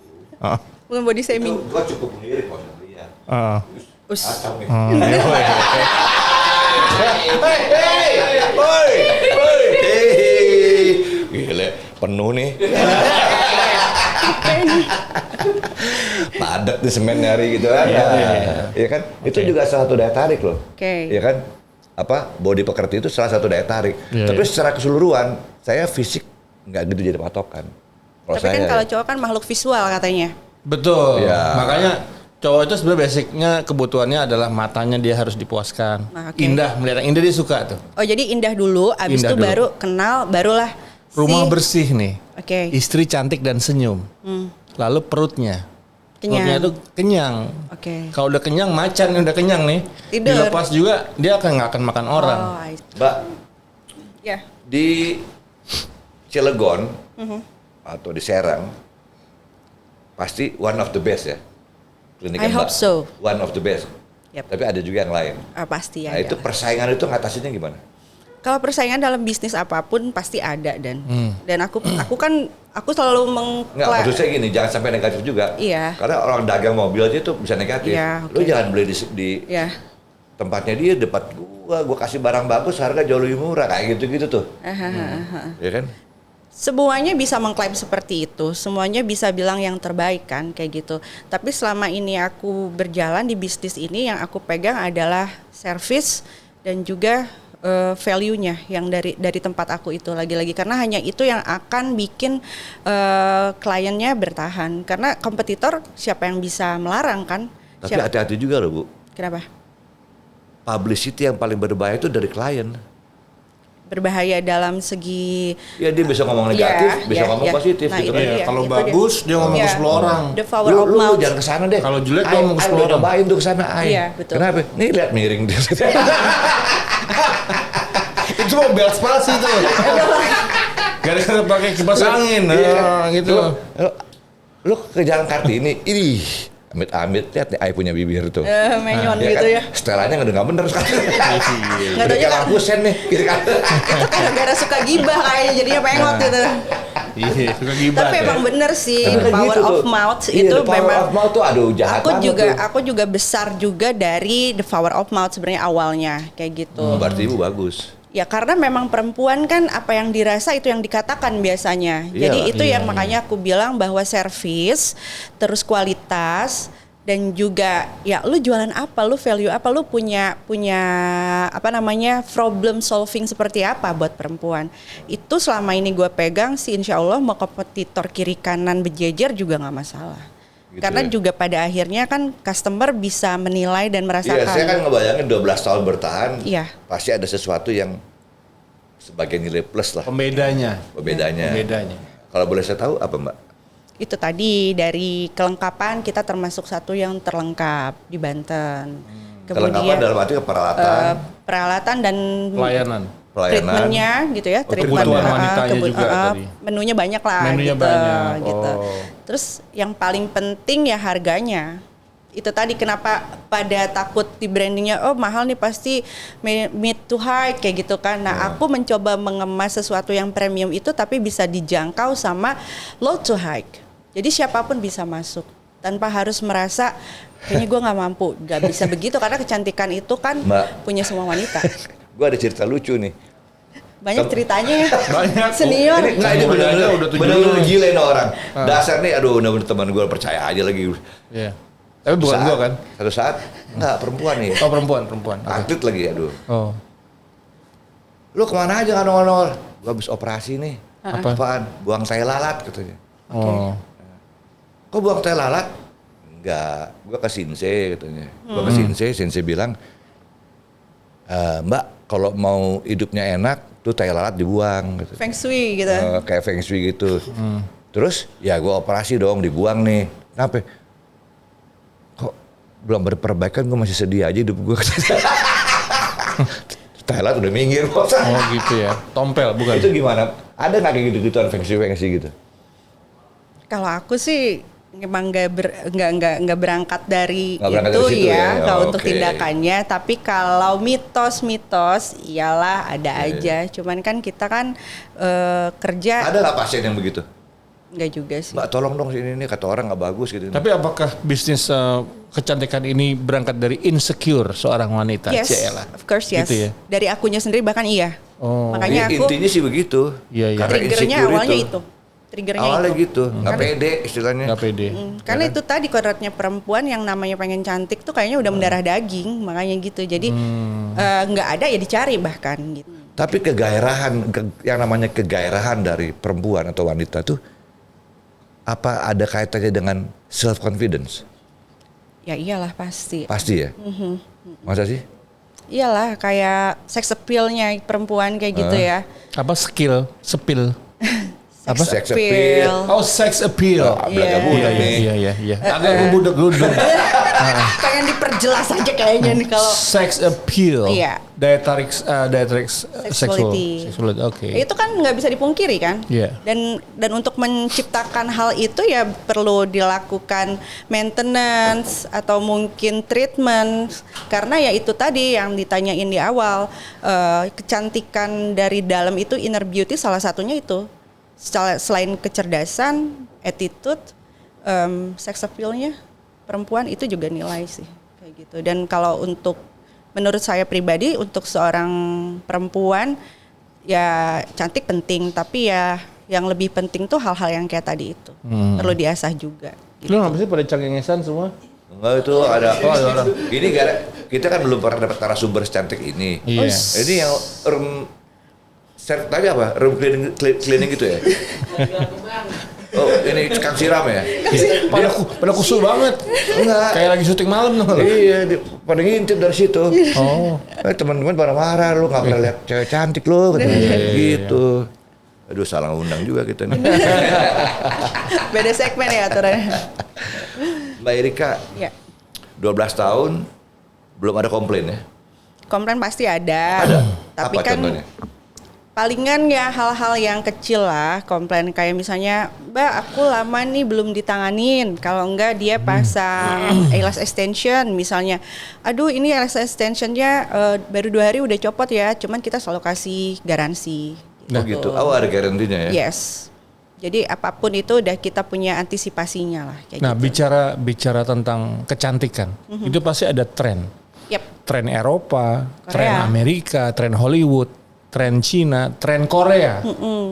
Bukan body shaming. Gua cukup melirik kalau lihat. Kacau nih. Gila, penuh nih. Padat di semen hari gitu kan. Iya kan? Itu juga salah satu daya tarik loh. Iya kan? Body pekerti itu salah satu daya tarik. Tapi secara keseluruhan saya fisik nggak gitu jadi patokan. Tapi kan kalau cowok kan makhluk visual katanya. Betul. Makanya cowok itu sebenarnya basicnya kebutuhannya adalah matanya dia harus dipuaskan. Indah, melihat indah dia suka tuh. Oh jadi indah dulu, abis itu baru kenal, barulah rumah bersih nih. Istri cantik dan senyum. Lalu perutnya. Perutnya itu kenyang. Kalau udah kenyang, macan udah kenyang nih. Tidur. Dilepas juga dia nggak akan makan orang. Mbak. Ya. Di Cilegon atau di Serang pasti one of the best ya. Klinik I hope so. One of the best. Yep. Tapi ada juga yang lain. Pasti Nah ada. itu persaingan itu ngatasinnya gimana? Kalau persaingan dalam bisnis apapun pasti ada dan aku selalu Nggak, maksud saya gini, jangan sampai negatif juga. Iya. Karena orang dagang mobil aja itu bisa negatif. Iya, Lu oke. jangan beli di ya. tempatnya dia, depan gua kasih barang bagus, harga jauh lebih murah kayak gitu-gitu tuh. Ya kan? Semuanya bisa mengklaim seperti itu, semuanya bisa bilang yang terbaik kan kayak gitu. Tapi selama ini aku berjalan di bisnis ini yang aku pegang adalah service dan juga value-nya yang dari tempat aku itu lagi-lagi karena hanya itu yang akan bikin kliennya bertahan karena kompetitor siapa yang bisa melarang kan? Tapi hati-hati juga loh Bu. Kenapa? Publicity yang paling berbahaya itu dari klien. Berbahaya dalam segi Ya dia bisa ngomong negatif, bisa ngomong positif Nah, gitu itu kan. dia, Kalau itu bagus dia ngomong ke 10 orang. The power of Lu mouth. jangan kesana deh. Kalau jelek Ai, dia ngomong ke ai 10 udah orang. cobain tuh kesana ai. Iya, betul. Kenapa? Nih lihat miring dia. Itu mau bel spasi tuh. Gara-gara pakai kipas angin, Iya kan? gitu. Lu ke Jalan Kartini, ini amit-amit lihat nih ai punya bibir tuh. Menyon Ya gitu kan? ya. Setelannya udah nggak bener sekarang. Nggak Udah taunya kayak kan- lampu sen nih kiri kanan. Itu gara-gara suka gibah kayaknya jadinya pengot gitu. Iya, suka gibah. Tapi emang bener sih the Kan power gitu of tuh. mouth Iya, itu the power memang of mouth tuh aduh jahat banget tuh. aku juga besar juga dari the power of mouth sebenarnya awalnya kayak gitu. Oh, berarti ibu bagus. Ya karena memang perempuan kan apa yang dirasa itu yang dikatakan biasanya. Jadi Iyalah. itu yang makanya aku bilang bahwa servis terus kualitas dan juga ya lu jualan apa, lu value apa, lu punya apa namanya problem solving seperti apa buat perempuan. Itu selama ini gue pegang sih insya Allah mau kompetitor kiri kanan berjejer juga nggak masalah. Gitu Karena ya. juga pada akhirnya kan customer bisa menilai dan Iya, merasakan. saya kan ngebayangin 12 tahun bertahan. Iya. Pasti ada sesuatu yang sebagai nilai plus lah. Pembedanya. Bedanya. Kalau boleh saya tahu apa Mbak? Itu tadi dari kelengkapan kita termasuk satu yang terlengkap di Banten. Kelengkapan dalam arti peralatan, Peralatan dan Pelayanan. treatmentnya gitu ya, treatment kebutuhan wanitanya juga tadi. menunya banyak lah Menunya gitu, banyak. gitu. Oh. Terus yang paling penting ya harganya. Itu tadi kenapa pada takut di brandingnya oh mahal nih pasti mid to high kayak gitu kan. Nah aku mencoba mengemas sesuatu yang premium itu tapi bisa dijangkau sama low to high. Jadi siapapun bisa masuk tanpa harus merasa kayaknya gue nggak mampu. Gak bisa begitu karena kecantikan itu kan Mbak. punya semua wanita. Gue ada cerita lucu nih. Banyak ceritanya ya. Banyak. Senior. Ini nggak ini Udah benar-benar udah 7 benar-benar gila nih orang. Dasar nih, aduh benar-benar teman gue percaya aja lagi. Iya. Tapi bukan Saat- gua kan. Satu saat nggak perempuan nih, Oh, perempuan. atlet lagi aduh. Oh. Lu kemana aja nggak nongol? Gue habis operasi nih. Apa? Apaan? Buang tai lalat katanya. Oh. Kok buang tai lalat? Enggak, gue ke Sensei katanya. Gue ke Sensei bilang, Mbak kalau mau hidupnya enak, tuh tai lalat dibuang. Gitu. Feng Shui gitu. Kayak feng shui gitu. Terus ya gue operasi dong, dibuang nih. Kenapa? Kok belum berperbaikan, gue masih sedih aja hidup gue. Tai lalat udah minggir. Oh gitu ya. Tompel bukan. Itu gimana? Ada nggak kayak gitu-gituan feng shui gitu? Kalau aku sih memang nggak berangkat dari Nggak berangkat itu dari situ ya, ya? kalau Oh, untuk oke. tindakannya. Tapi kalau mitos iyalah ada aja. Cuman kan kita kan kerja Ada nggak pasien yang begitu? nggak juga sih. Mbak tolong dong sini nih kata orang nggak bagus gitu. Tapi apakah bisnis kecantikan ini berangkat dari insecure seorang wanita? Yes, Ciela? of course yes. Gitu ya? Dari akunya sendiri bahkan iya. Oh. Makanya aku Intinya sih begitu. Iya, iya. Karena triggernya insecure awalnya itu. Triggernya Awalnya itu. gitu, nggak pede istilahnya. Nggak pede. Karena itu tadi kodratnya perempuan yang namanya pengen cantik tuh kayaknya udah mendarah daging, makanya gitu. Jadi nggak ada ya dicari bahkan gitu. Tapi kegairahan, yang namanya kegairahan dari perempuan atau wanita tuh apa ada kaitannya dengan self confidence? Ya iyalah pasti. Pasti ya. Masa sih? Iyalah kayak sex appeal-nya perempuan kayak gitu ya. Apa skill? Sepil? Apa? Sex appeal. Oh, sex appeal. Oh, belaga budak nih. Iya. Agak gebudek-gebudek. Pengen diperjelas aja kayaknya nih kalau Sex appeal. Iya. Dietary sexuality. Oke. Itu kan nggak bisa dipungkiri kan. Iya. Dan untuk menciptakan hal itu ya perlu dilakukan maintenance atau mungkin treatment karena ya itu tadi yang ditanyain di awal, kecantikan dari dalam itu inner beauty salah satunya itu. Selain kecerdasan, attitude, sex appeal-nya perempuan itu juga nilai sih kayak gitu. Dan kalau untuk menurut saya pribadi untuk seorang perempuan ya cantik penting, tapi ya yang lebih penting tuh hal-hal yang kayak tadi itu perlu diasah juga. Lu ngapa sih pada cengengesan semua? Enggak, itu ada orang. Ini kita kan belum pernah dapat narasumber secantik ini. Iya. Ini yang tadi apa? Room cleaning gitu ya? Oh, ini Kang Siram ya? Pada kusut banget. Enggak. Kayak lagi syuting malam dong. Iya, pada ngintip dari situ. Oh. Teman-teman pada marah, lu nggak pernah lihat cewek cantik lu, katanya gitu. Aduh, salah undang juga kita nih. Beda segmen ya aturannya. Mbak Erika, Ya. 12 tahun belum ada komplain ya? Komplain pasti ada. Tapi Apa kan contohnya? palingan ya hal-hal yang kecil lah komplain kayak misalnya Mbak aku lama nih belum ditanganin, kalau enggak dia pasang eyelash extension misalnya, aduh ini eyelash extensionnya baru 2 hari udah copot ya, cuman kita selalu kasih garansi. Oh gitu, ada garantinya ya? Yes, jadi apapun itu udah kita punya antisipasinya lah kayak Nah, gitu. bicara tentang kecantikan, itu pasti ada tren. Yep. Tren Eropa, Korea. tren Amerika, tren Hollywood, tren Cina, tren Korea.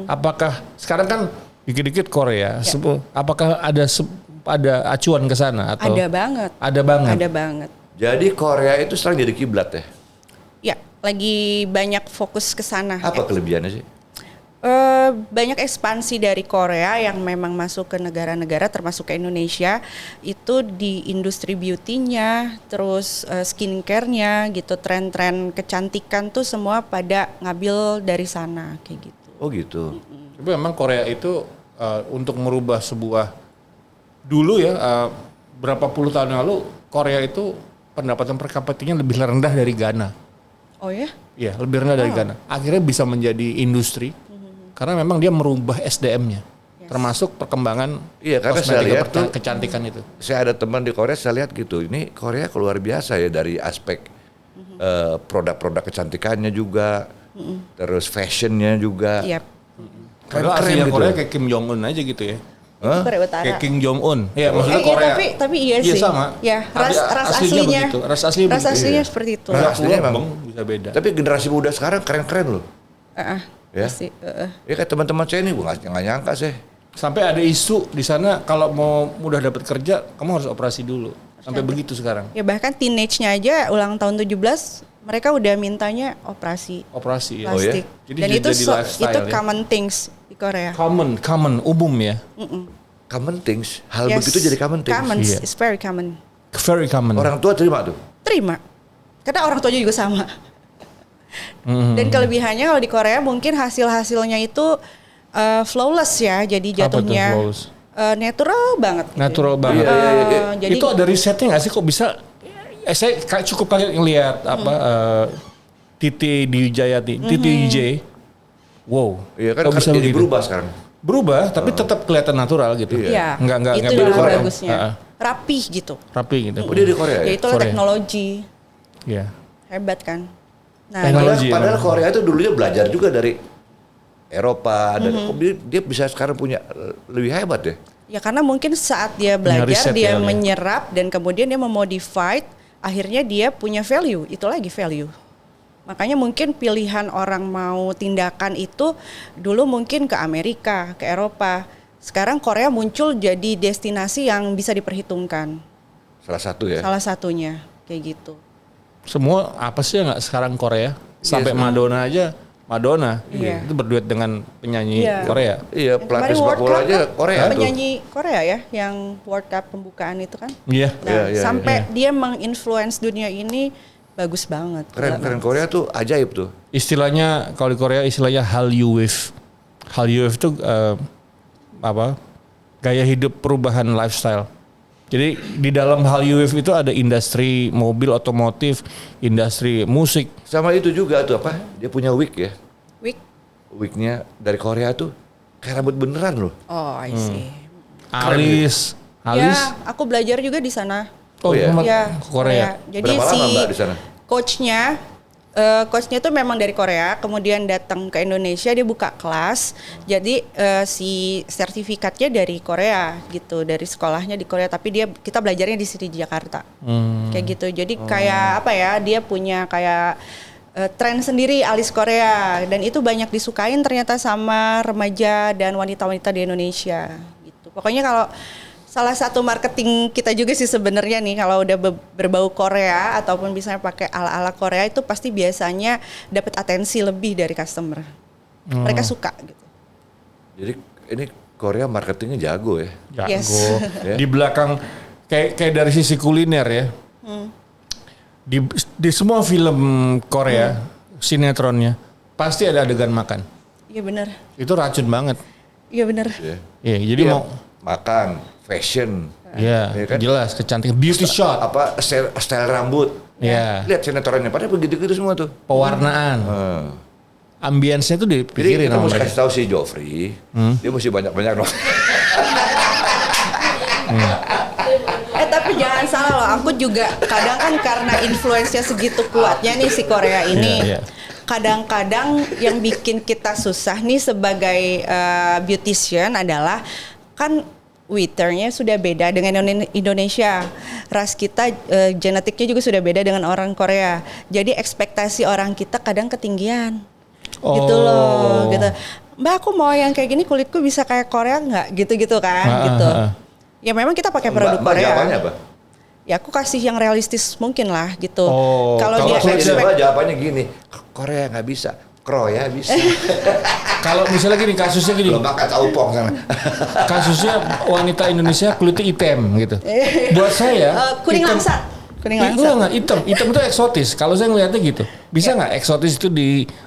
Apakah sekarang kan dikit-dikit Korea, apakah ada acuan ke sana atau Ada banget. Ada banget. Ada banget. Jadi Korea itu sekarang jadi kiblat ya? Ya, lagi banyak fokus ke sana. Apa kelebihannya sih? Banyak ekspansi dari Korea yang memang masuk ke negara-negara termasuk ke Indonesia itu di industri beauty-nya, terus skincare-nya gitu, tren-tren kecantikan tuh semua pada ngambil dari sana kayak gitu. Oh gitu. Tapi memang Korea itu untuk merubah sebuah dulu ya berapa puluh tahun lalu Korea itu pendapatan per kapitanya lebih rendah dari Ghana. Oh ya? Iya, lebih rendah dari Ghana. Akhirnya bisa menjadi industri karena memang dia merubah SDM-nya. Termasuk perkembangan Iya, karena saya kosmetika lihat tuh kecantikan itu. saya ada teman di Korea, saya lihat gitu. Ini Korea luar biasa ya dari aspek produk-produk kecantikannya juga, terus fashionnya juga. Yap. Padahal Keren aslinya gitu. Korea kayak Kim Jong Un aja gitu ya. Hah? Korea Utara. Kayak Kim Jong Un. Ya, maksudnya Iya, Korea. tapi iya Iya sih. sama. Ya, ras Aslinya aslinya. begitu. Ras aslinya Ras begitu. aslinya Iya. seperti itu. Ras aslinya Pulau emang. Bang bisa beda. Tapi generasi muda sekarang keren-keren loh. Ya. Pasti, Ya kayak teman-teman saya ini, gue nggak nyangka sih. Sampai ada isu di sana kalau mau mudah dapat kerja, kamu harus operasi dulu. Sampai begitu sekarang. Ya bahkan teenage-nya aja ulang tahun 17 mereka udah mintanya operasi Operasi ya. Oh, ya? plastik. Jadi Dan itu jadi lifestyle itu ya? common things di Korea. Common, umum ya. Common things, hal Yes, begitu jadi common things. Common, Iya. it's very common. Very common. Orang tua terima tuh. Terima. Karena orang tuanya juga sama. Dan kelebihannya kalau di Korea mungkin hasil-hasilnya itu flawless ya, jadi Apa tuh jatuhnya flawless? Natural banget. Gitu. Natural banget. Jadi Itu ada risetnya nggak sih kok bisa? Saya cukup kaget ngelihat apa Titi Dijayati, Titi DJ. Wow. Iya kan Kok bisa jadi begitu? berubah sekarang. Berubah, tapi tetap kelihatan natural gitu. Iya. Nggak itu beda yang Korea. bagusnya. Rapih gitu. Rapi gitu. Oh dia di Korea Ya ya? itulah Korea. teknologi. Iya. Hebat kan. Nah, Teknologi. Padahal Korea itu dulunya belajar juga dari Eropa dan dia bisa sekarang punya lebih hebat ya. ya karena mungkin saat dia belajar riset dia ya, Lia. menyerap dan kemudian dia memodified, akhirnya dia punya value. Itu lagi value. Makanya mungkin pilihan orang mau tindakan itu dulu mungkin ke Amerika, ke Eropa. Sekarang Korea muncul jadi destinasi yang bisa diperhitungkan. Salah satu ya. Salah satunya kayak gitu. Semua apa sih yang nggak sekarang Korea? Sampai Madonna aja. Madonna Iya. itu berduet dengan penyanyi Iya. Korea. Iya, Yang pelatih kemarin sepak World bola Cup aja kan, Korea tuh. penyanyi Korea ya yang World Cup pembukaan itu kan. Iya. Nah, Iya. sampai dia menginfluence dunia ini bagus banget. Keren Gila banget. Korea tuh ajaib tuh. Istilahnya kalau di Korea istilahnya Hallyu Wave. Hallyu Wave itu apa? Gaya hidup perubahan lifestyle. Jadi di dalam Hallyu Wave itu ada industri mobil otomotif, industri musik. Sama itu juga tuh apa? Dia punya wig ya. Wig. Wignya dari Korea tuh kayak rambut beneran loh. Oh, I see. Alis. Ya, aku belajar juga di sana. Oh iya? iya. Ya, Korea. Jadi Berapa si lama Mbak di sana? coachnya tuh memang dari Korea, kemudian datang ke Indonesia, dia buka kelas. Jadi si sertifikatnya dari Korea gitu, dari sekolahnya di Korea, tapi kita belajarnya di sini di Jakarta. Kayak gitu. Jadi kayak apa ya? Dia punya kayak tren sendiri alis Korea, dan itu banyak disukain ternyata sama remaja dan wanita-wanita di Indonesia gitu. Pokoknya kalau salah satu marketing kita juga sih sebenarnya nih, kalau udah berbau Korea ataupun misalnya pakai ala-ala Korea, itu pasti biasanya dapat atensi lebih dari customer. Mereka suka gitu. Jadi ini Korea marketingnya jago ya. Jago. Yes. Di belakang kayak dari sisi kuliner ya. Di semua film Korea, sinetronnya pasti ada adegan makan. Iya benar. Itu racun banget. Iya benar. Iya. Iya, jadi Iya, mau makan, fashion, ya Iya kan? jelas kecantikan, beauty shot, apa style rambut. ya Lihat sinetronnya pada begitu-gitu semua tuh. pewarnaan, ambience-nya tuh Jadi dipikirin kita sama mesti mereka. kasih tahu si Joffrey, dia mesti banyak-banyak dong. Tapi jangan salah loh, aku juga kadang kan karena influence-nya segitu kuatnya nih si Korea ini. Iya, iya. Kadang-kadang yang bikin kita susah nih sebagai beautician adalah kan waiternya sudah beda dengan Indonesia. Ras kita genetiknya juga sudah beda dengan orang Korea. Jadi ekspektasi orang kita kadang ketinggian. Gitu loh, gitu. Mbak, aku mau yang kayak gini, kulitku bisa kayak Korea nggak? Gitu-gitu kan, gitu. Ya memang kita pakai produk Mbak Korea. jawabannya apa? Ya aku kasih yang realistis mungkin lah gitu. Kalau Kalau dia saya expect, Mbak jawabannya gini, Korea nggak bisa, Kroya bisa. Kalau misalnya gini kasusnya gini, Belum makan caupong sana. kasusnya wanita Indonesia kulitnya hitam gitu. Buat saya kuning hitam- langsat. Kuning Enggak, langsat. enggak, hitam itu eksotis. Kalau saya ngelihatnya gitu, bisa nggak eksotis itu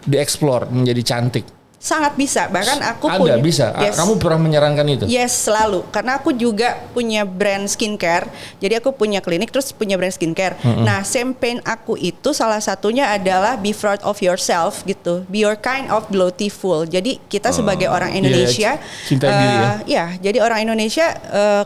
dieksplor menjadi cantik? Sangat bisa. Bahkan aku Ada bisa. Yes. Kamu pernah menyarankan itu? Yes, selalu. Karena aku juga punya brand skincare. Jadi aku punya klinik terus punya brand skincare. Nah, campaign aku itu salah satunya adalah be proud of yourself gitu. Be your kind of beautiful. Jadi kita sebagai orang Indonesia, cinta diri ya. ya, jadi orang Indonesia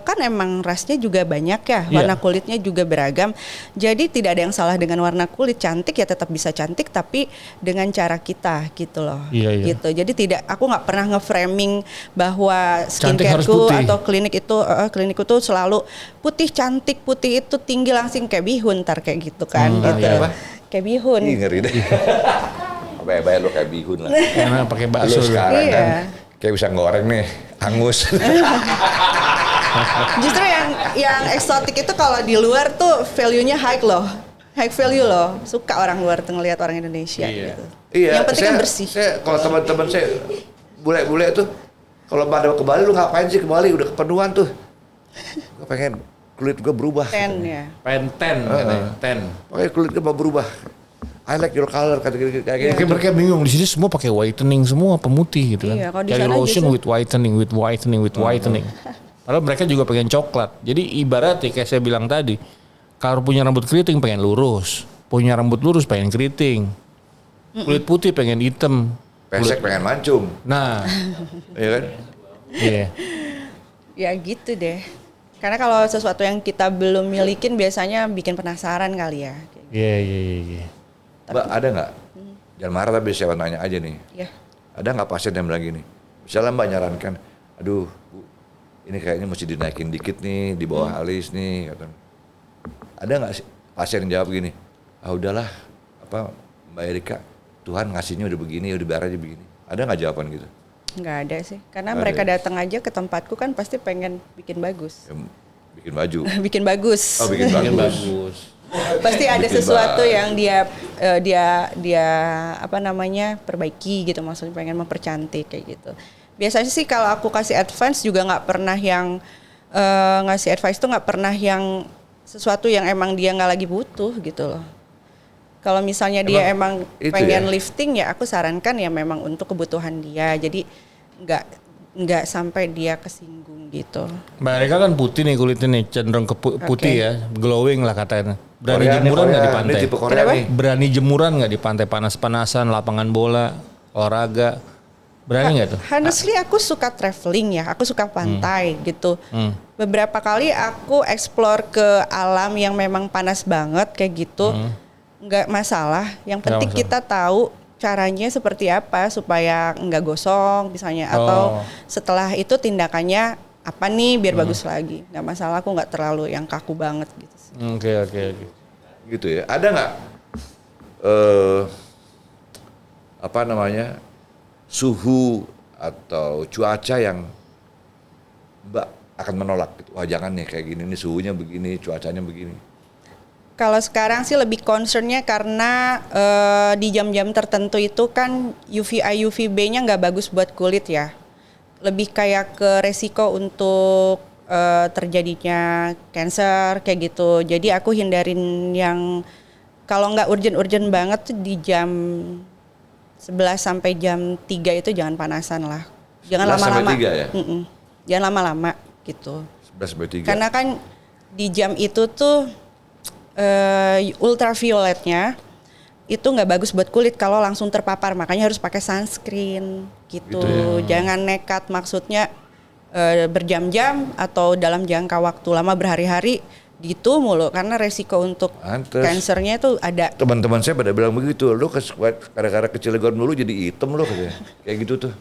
kan emang rasnya juga banyak ya. Warna kulitnya juga beragam. Jadi tidak ada yang salah dengan warna kulit. Cantik ya tetap bisa cantik, tapi dengan cara kita gitu loh. Iya, iya. Gitu. Jadi aku nggak pernah nge-framing bahwa Cantik harus skincareku putih. atau klinikku tuh selalu putih, cantik, putih itu tinggi langsing kayak bihun ntar kayak gitu kan gitu. iya, apa? Kayak bihun. Ih, ngeri deh. Bayar lo kayak bihun lah. Karena pakai Lu bakso. sekarang Iya. kan kayak bisa ngoreng nih, hangus. Justru yang eksotik itu kalau di luar tuh value-nya high loh. High value loh. Suka orang luar tuh ngelihat orang Indonesia gitu. Iya, Yang penting kan bersih. Saya kalau teman-teman saya bule-bule tuh kalau pada ke Bali lu ngapain sih ke Bali udah kepenuhan tuh. Gue pengen kulit gue berubah. Ten ya. Penten, katanya. Ten. Makanya kulit gue mau berubah. I like your color kayak gitu. Kayak mereka bingung di sini semua pakai whitening semua pemutih gitu kan. Iya, kalau di Dari sana lotion justru- with whitening. Padahal mereka juga pengen coklat. Jadi ibaratnya kayak saya bilang tadi, kalau punya rambut keriting pengen lurus, punya rambut lurus pengen keriting, kulit putih pengen hitam. Pesek pengen mancung. Nah, Iya kan? iya. Ya gitu deh. Karena kalau sesuatu yang kita belum milikin biasanya bikin penasaran kali ya. Iya. Mbak ada nggak? Jangan marah tapi saya nanya aja nih. Ya. Ada nggak pasien yang bilang gini? Misalnya Mbak nyarankan, aduh Bu, ini kayaknya mesti dinaikin dikit nih di bawah alis nih. Kata. Ada nggak sih pasien yang jawab gini? Ah udahlah, apa Mbak Erika, Tuhan ngasihnya udah begini, udah biar aja begini. Ada nggak jawaban gitu? Nggak ada sih. Karena Nggak mereka ada ya? datang aja ke tempatku kan pasti pengen bikin bagus. Ya, bikin baju. Bikin bagus. Oh bikin Bikin bagus. bagus. Pasti ada Bikin sesuatu bagus. yang dia apa namanya perbaiki gitu, maksudnya pengen mempercantik kayak gitu. Biasanya sih kalau aku kasih advice juga nggak pernah yang ngasih advice tuh nggak pernah yang sesuatu yang emang dia nggak lagi butuh gitu loh. Kalau misalnya dia emang itu pengen ya? lifting ya aku sarankan ya memang untuk kebutuhan dia. Jadi nggak nggak sampai dia kesinggung gitu. Mbak Erika kan putih nih kulitnya nih, cenderung ke putih ya, glowing lah katanya. Berani jemuran nggak di pantai? Ini tipe Korea nih. Berani jemuran nggak di pantai panas-panasan, lapangan bola, olahraga? Berani nggak tuh? Honestly aku suka traveling ya, aku suka pantai gitu. Beberapa kali aku explore ke alam yang memang panas banget kayak gitu, nggak masalah. Yang penting kita tahu caranya seperti apa supaya nggak gosong misalnya, atau setelah itu tindakannya apa nih biar bagus lagi. Nggak masalah, aku nggak terlalu yang kaku banget gitu. Oke. Gitu ya. Ada nggak apa namanya suhu atau cuaca yang Mbak akan menolak gitu? Wah jangan nih kayak gini, nih suhunya begini, cuacanya begini. Kalau sekarang sih lebih concernnya karena di jam-jam tertentu itu kan UVA UVB-nya nggak bagus buat kulit ya. Lebih kayak ke resiko untuk terjadinya cancer kayak gitu. Jadi aku hindarin yang kalau nggak urgent-urgent banget tuh di jam 11 sampai jam 3 itu jangan panasan lah. Jangan 11 lama-lama. sampai 3 ya? Jangan lama-lama gitu. 11 sampai 3. Karena kan di jam itu tuh ultravioletnya itu nggak bagus buat kulit kalau langsung terpapar, makanya harus pakai sunscreen gitu. Jangan nekat, maksudnya berjam-jam atau dalam jangka waktu lama berhari-hari gitu mulu, karena resiko untuk kansernya itu ada. Teman-teman saya pada bilang begitu, lo kadang-kadang ke Cilegon dulu jadi hitam lo katanya. Kayak gitu tuh.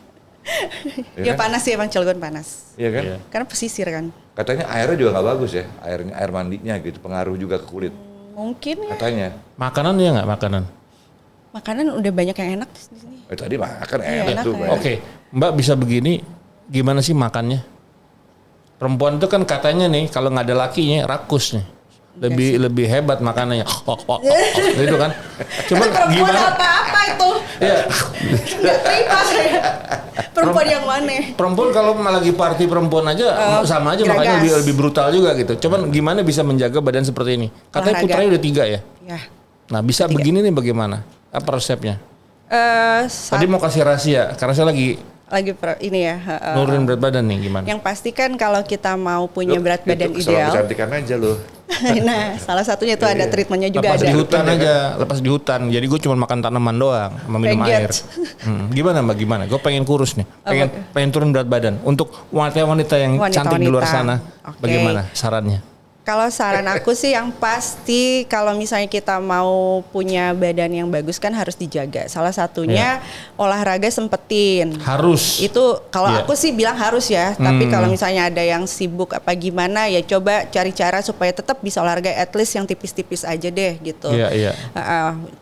Ya kan? Panas sih, emang Cilegon panas. Iya kan? Karena pesisir kan. Katanya airnya juga nggak bagus ya, air mandinya gitu, pengaruh juga ke kulit. Mungkin ya. Katanya. Makanan ya nggak makanan? Makanan udah banyak yang enak di sini. Tadi makan Iya, enak tuh. enak. Oke, Mbak bisa begini, gimana sih makannya? Perempuan itu kan katanya nih kalau nggak ada lakinya rakus nih. Lebih hebat makanannya. Gitu kan. Coba Perempuan gimana? apa itu? Ya, Nggak terima saya. Perempuan yang mana? perempuan kalau lagi party perempuan aja sama aja geragas. makanya lebih brutal juga gitu. Coba gimana bisa menjaga badan seperti ini? Katanya Olahraga. putranya udah 3 ya. Ya. Nah bisa begini nih bagaimana? Apa resepnya? Tadi Saat mau kasih rahasia karena saya lagi ini ya. nurunin berat badan nih gimana? Yang pasti kan kalau kita mau punya berat badan Itu ideal. kecantikan aja lo. Nah, salah satunya itu ada treatmentnya juga Lepas ada. di hutan aja, lepas di hutan. Jadi gue cuma makan tanaman doang, sama minum air. Veget. Gimana Mbak? Gimana? Gue pengen kurus nih, pengen turun berat badan. Untuk wanita-wanita yang cantik di luar sana, Oke. bagaimana sarannya? Kalau saran aku sih yang pasti kalau misalnya kita mau punya badan yang bagus kan harus dijaga. Salah satunya olahraga sempetin. Harus. Itu kalau Iya. aku sih bilang harus ya. Tapi kalau misalnya ada yang sibuk apa gimana ya coba cari cara supaya tetap bisa olahraga, at least yang tipis-tipis aja deh gitu. Iya.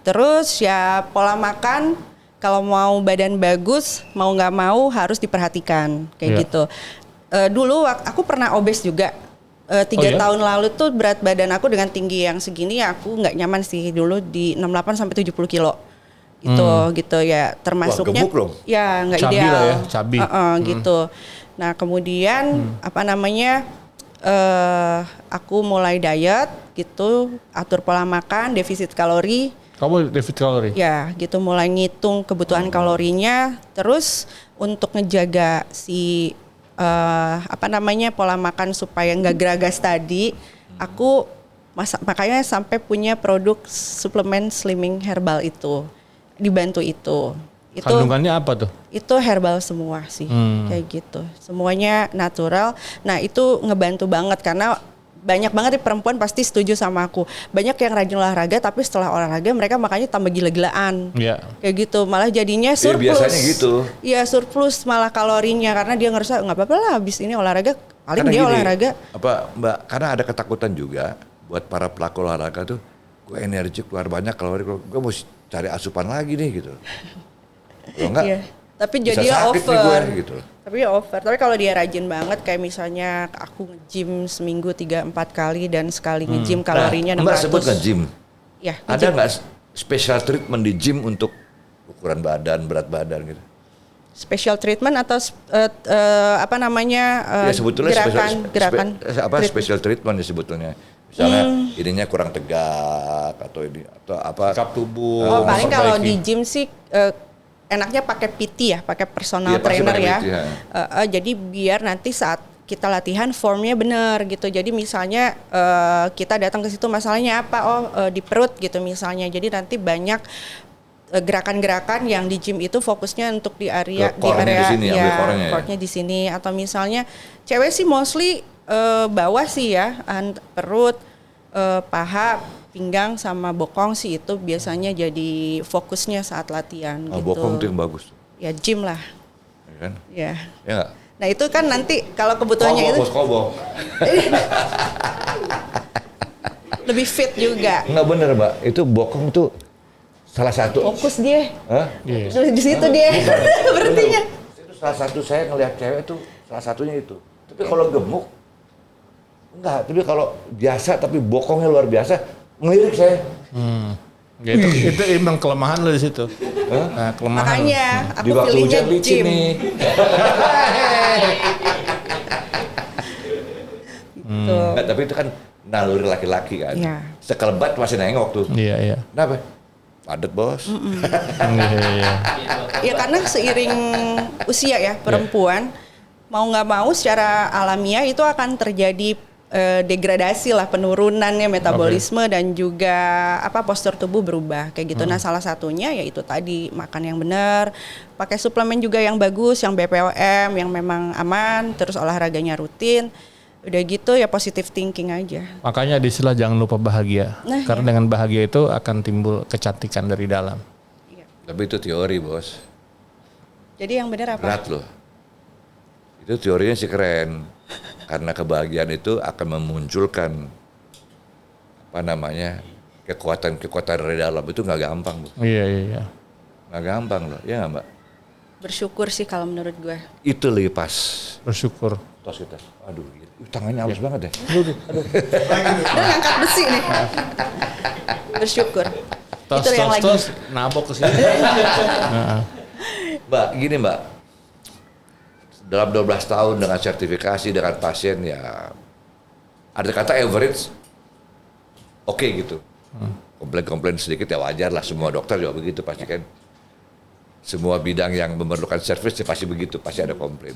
Terus ya pola makan. Kalau mau badan bagus mau nggak mau harus diperhatikan kayak Iya. gitu. Dulu aku pernah obes juga. 3 Oh, iya? tahun lalu tuh berat badan aku dengan tinggi yang segini ya aku nggak nyaman sih, dulu di 68 sampai 70 kilo gitu ya, termasuknya gemuk dong. ya nggak Cabi ideal lah ya, cabi. gitu. Nah kemudian apa namanya aku mulai diet gitu, atur pola makan, defisit kalori. Kamu defisit kalori? Ya, gitu mulai ngitung kebutuhan kalorinya, terus untuk ngejaga si pola makan supaya nggak geragas tadi, aku makanya sampai punya produk suplemen slimming herbal itu, dibantu itu. Itu Kandungannya apa tuh? itu herbal semua sih, kayak gitu, semuanya natural. Nah itu ngebantu banget karena banyak banget nih perempuan pasti setuju sama aku. Banyak yang rajin olahraga tapi setelah olahraga mereka makanya tambah gila-gilaan. Iya. Kayak gitu, malah jadinya Iya, surplus. biasanya gitu. Iya surplus malah kalorinya karena dia ngerasa nggak apa-apa lah habis ini olahraga. Paling Karena dia gini, olahraga. Apa Mbak? Karena ada ketakutan juga buat para pelaku olahraga tuh. Gue energi keluar banyak kalori, gue mau cari asupan lagi nih gitu. Kalau enggak, Iya. Tapi bisa jadi sakit nih over. gue gitu. Tapi ya over. Tapi kalau dia rajin banget kayak misalnya aku nge-gym seminggu 3-4 kali dan sekali nge-gym kalorinya Nah, Mbak 600. sebut kan gym. Ya, Ada nge-gym. nggak special treatment di gym untuk ukuran badan, berat badan gitu? Special treatment atau Ya sebetulnya gerakan special treatment ya sebetulnya. Misalnya ininya kurang tegak atau ini atau apa? Sikap tubuh. Oh paling kalau memperbaiki. di gym sih enaknya pakai PT ya, pakai personal Iya, pasti trainer pakai ya. PT, ya. Jadi biar nanti saat kita latihan formnya benar gitu. Jadi misalnya kita datang ke situ masalahnya apa? Di perut gitu misalnya. Jadi nanti banyak gerakan-gerakan yang di gym itu fokusnya untuk di area Core-nya di sini, ambil core-nya ya. core-nya di sini, atau misalnya cewek sih mostly bawah sih ya, perut, paha, pinggang sama bokong sih itu biasanya jadi fokusnya saat latihan gitu. Bokong tuh yang bagus. Ya gym lah. Ya kan? Ya. Ya nggak? Nah itu kan nanti kalau kebutuhannya itu Kobok. lebih fit juga. Nggak bener Mbak, itu bokong tuh salah satu. Fokus dia. Hah? Di situ dia berhentinya. Itu salah satu saya ngelihat cewek tuh salah satunya itu. Tapi kalau gemuk enggak, tapi kalau biasa tapi bokongnya luar biasa, ngelirik saya. Itu emang kelemahan lo di situ. Nah, kelemahan. Makanya Di aku waktu pilihnya hujan licin gym. nih. Gitu. Nggak, tapi itu kan naluri laki-laki kan. Iya. Sekelebat masih nengok tuh. Iya. Kenapa? Padet bos. Iya. Ya karena seiring usia ya perempuan mau nggak mau secara alamiah itu akan terjadi degradasi lah, penurunannya metabolisme dan juga postur tubuh berubah kayak gitu. Nah salah satunya yaitu tadi makan yang benar, pakai suplemen juga yang bagus, yang BPOM yang memang aman, terus olahraganya rutin. Udah gitu ya positive thinking aja. Makanya di istilah jangan lupa bahagia. Nah, Karena dengan bahagia itu akan timbul kecantikan dari dalam. Tapi itu teori bos. Jadi yang benar apa? Berat loh. Itu teorinya sih keren. Karena kebahagiaan itu akan memunculkan kekuatan dari dalam, itu nggak gampang, Bu. Iya. Nggak gampang loh, ya nggak Mbak? Bersyukur sih kalau menurut gue. Itu lebih pas. Bersyukur. Tos kita. Aduh, tangannya halus banget ya. Udah ngangkat besi nih. Bersyukur. Itu yang lagi. Tos, nabok ke sini. Mbak, gini Mbak. Dalam 12 tahun dengan sertifikasi, dengan pasien ya ada kata average oke gitu. Komplain-komplain sedikit ya wajar lah, semua dokter juga begitu pasti kan. Semua bidang yang memerlukan servis ya pasti begitu, pasti ada komplain.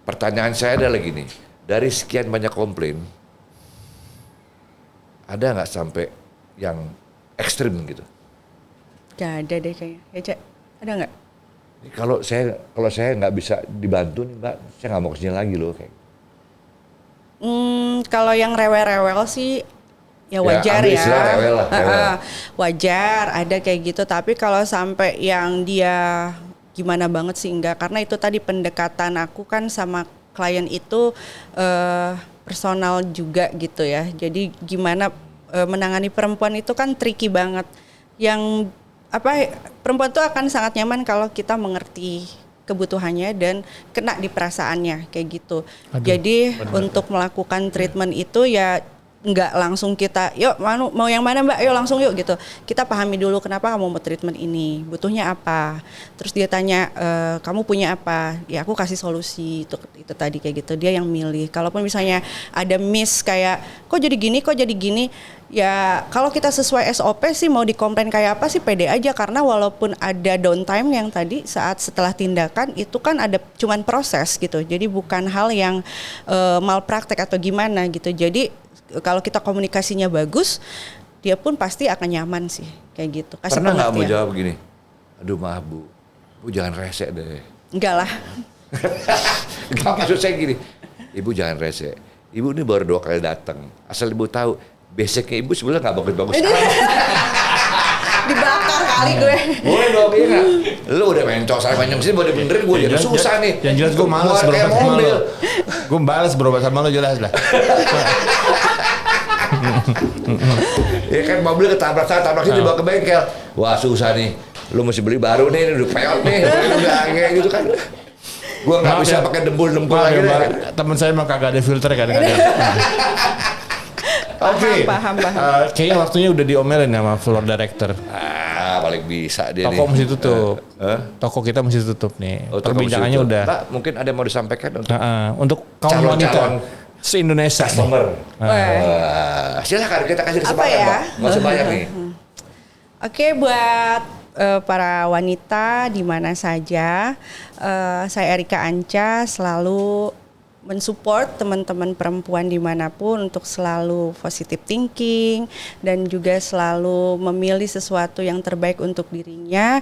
Pertanyaan saya adalah gini, dari sekian banyak komplain, ada nggak sampai yang ekstrim gitu? Gak ada deh kayaknya. Ya Cak, ada nggak? Kalau saya nggak bisa dibantu nih Mbak, saya nggak mau kesini lagi loh kayak. Kalau yang rewel-rewel sih ya wajar ambil ya. istilah rewel lah, rewel. Wajar ada kayak gitu, tapi kalau sampai yang dia gimana banget sih enggak, karena itu tadi pendekatan aku kan sama klien itu personal juga gitu ya. Jadi gimana menangani perempuan itu kan tricky banget. Yang perempuan tuh akan sangat nyaman kalau kita mengerti kebutuhannya dan kena di perasaannya kayak gitu. Jadi untuk melakukan treatment itu ya nggak langsung kita, yuk mau yang mana Mbak, yuk langsung yuk gitu. Kita pahami dulu kenapa kamu mau treatment ini, butuhnya apa. Terus dia tanya, kamu punya apa? Ya aku kasih solusi itu tadi kayak gitu. Dia yang milih. Kalaupun misalnya ada miss kayak, kok jadi gini, ya kalau kita sesuai SOP sih mau dikomplain kayak apa sih pede aja, karena walaupun ada downtime yang tadi saat setelah tindakan itu kan ada cuman proses gitu. Jadi bukan hal yang malpraktek atau gimana gitu. Jadi kalau kita komunikasinya bagus, dia pun pasti akan nyaman sih kayak gitu. Kasih Pernah nggak mau pengertian. jawab gini? Aduh maaf Bu jangan rese deh. Enggak lah. Gak, maksud saya gini, Ibu jangan rese. Ibu ini baru 2 kali datang. Asal Ibu tahu, basicnya Ibu sebenarnya nggak bagus-bagus. Dibakar kali gue. Boleh dong, iya nggak? Lu udah mencok saya banyak sini, boleh benerin gue jadi susah nih. Yang jelas gue males Keluar kayak berobat sama mobil. lo. Gue males berobat sama lo jelas lah. Ya kan mobil ketabrak sini dibawa ke bengkel. Wah susah nih. Lu mesti beli baru nih, udah peot nih. Udah kayak gitu kan. Gua nggak bisa pakai dempul-dempul lagi. Temen saya emang kagak ada filter kadang-kadang. Oke. Paham. Kayaknya waktunya udah diomelin sama floor director. Paling bisa dia nih. Toko mesti tutup. Toko kita mesti tutup nih. Oh, toko Perbincangannya mesti tutup. udah. Mbak, mungkin ada yang mau disampaikan untuk kaum calon-calon wanita se-Indonesia. customer. Silakan kita kasih kesempatan ya? Mbak. Nggak usah banyak nih. Oke, buat para wanita di mana saja, saya Erika Anca selalu mensupport teman-teman perempuan dimanapun untuk selalu positive thinking dan juga selalu memilih sesuatu yang terbaik untuk dirinya.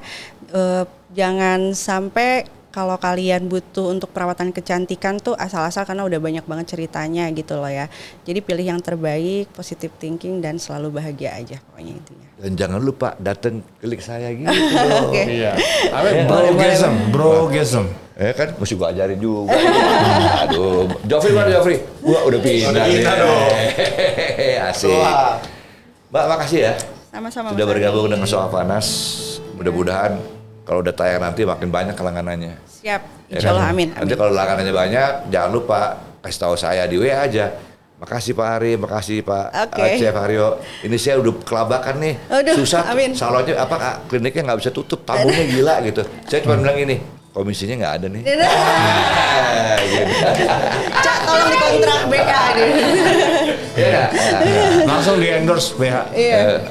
Jangan sampai kalau kalian butuh untuk perawatan kecantikan tuh asal-asal karena udah banyak banget ceritanya gitu loh ya. Jadi pilih yang terbaik, positive thinking dan selalu bahagia aja pokoknya intinya. Dan jangan lupa datang klik saya gitu. Oke. Iya. Brogasm. Kan mesti gua ajarin juga. Aduh, Jofri mana Jofri? Gua udah pindah nih. Asik. Mbak, makasih ya. Sama-sama. Sudah bergabung dengan Sofa Panas. Mudah-mudahan kalau udah tayang nanti makin banyak langganannya. Siap, Ya insya Allah, kan? amin. Nanti kalau langganannya banyak, jangan lupa kasih tahu saya di WA aja. Makasih Pak Ari, makasih Pak Chef Haryo. Ini saya udah kelabakan nih. Aduh, susah, amin. salonnya kliniknya nggak bisa tutup, tamunya gila gitu. Saya cuma bilang ini, komisinya nggak ada nih. Cak, tolong dikontrak BH deh. Iya. Langsung di endorse BH. Iya.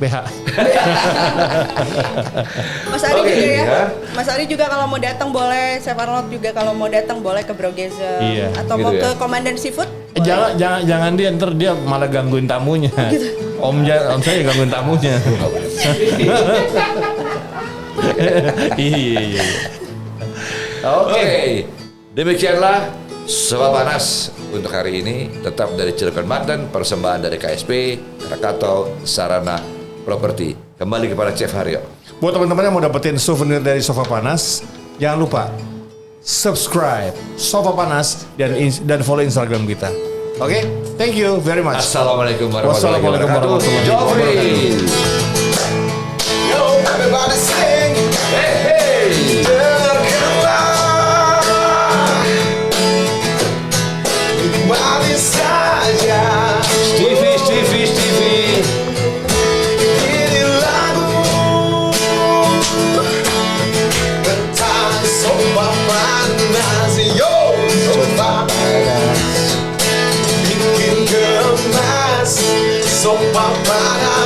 BH. Mas Ari Oke, juga ya. ya. Mas Ari juga kalau mau datang boleh, Chef Arnold juga kalau mau datang boleh ke Brogasm. Iya. Atau Gitu mau ya. ke Komandan Seafood. Jangan dia ntar dia malah gangguin tamunya. Om saya gangguin tamunya. Iya. Oke. Demikianlah Sofa Panas untuk hari ini. Tetap dari Cilegon Banten, persembahan dari KSP, Krakato, Sarana Properti. Kembali kepada Chef Haryo. Buat teman-teman yang mau dapetin souvenir dari Sofa Panas, jangan lupa subscribe Sofa Panas dan follow Instagram kita. Oke, thank you very much. Assalamualaikum warahmatullahi Wassalamualaikum wabarakatuh. warahmatullahi Jofri. Yo, everybody sing. Hey. Kembali saja. Stevie. Ini lagu tentang sofa panas. Yo, sofa panas bikin gemas. Sofa panas.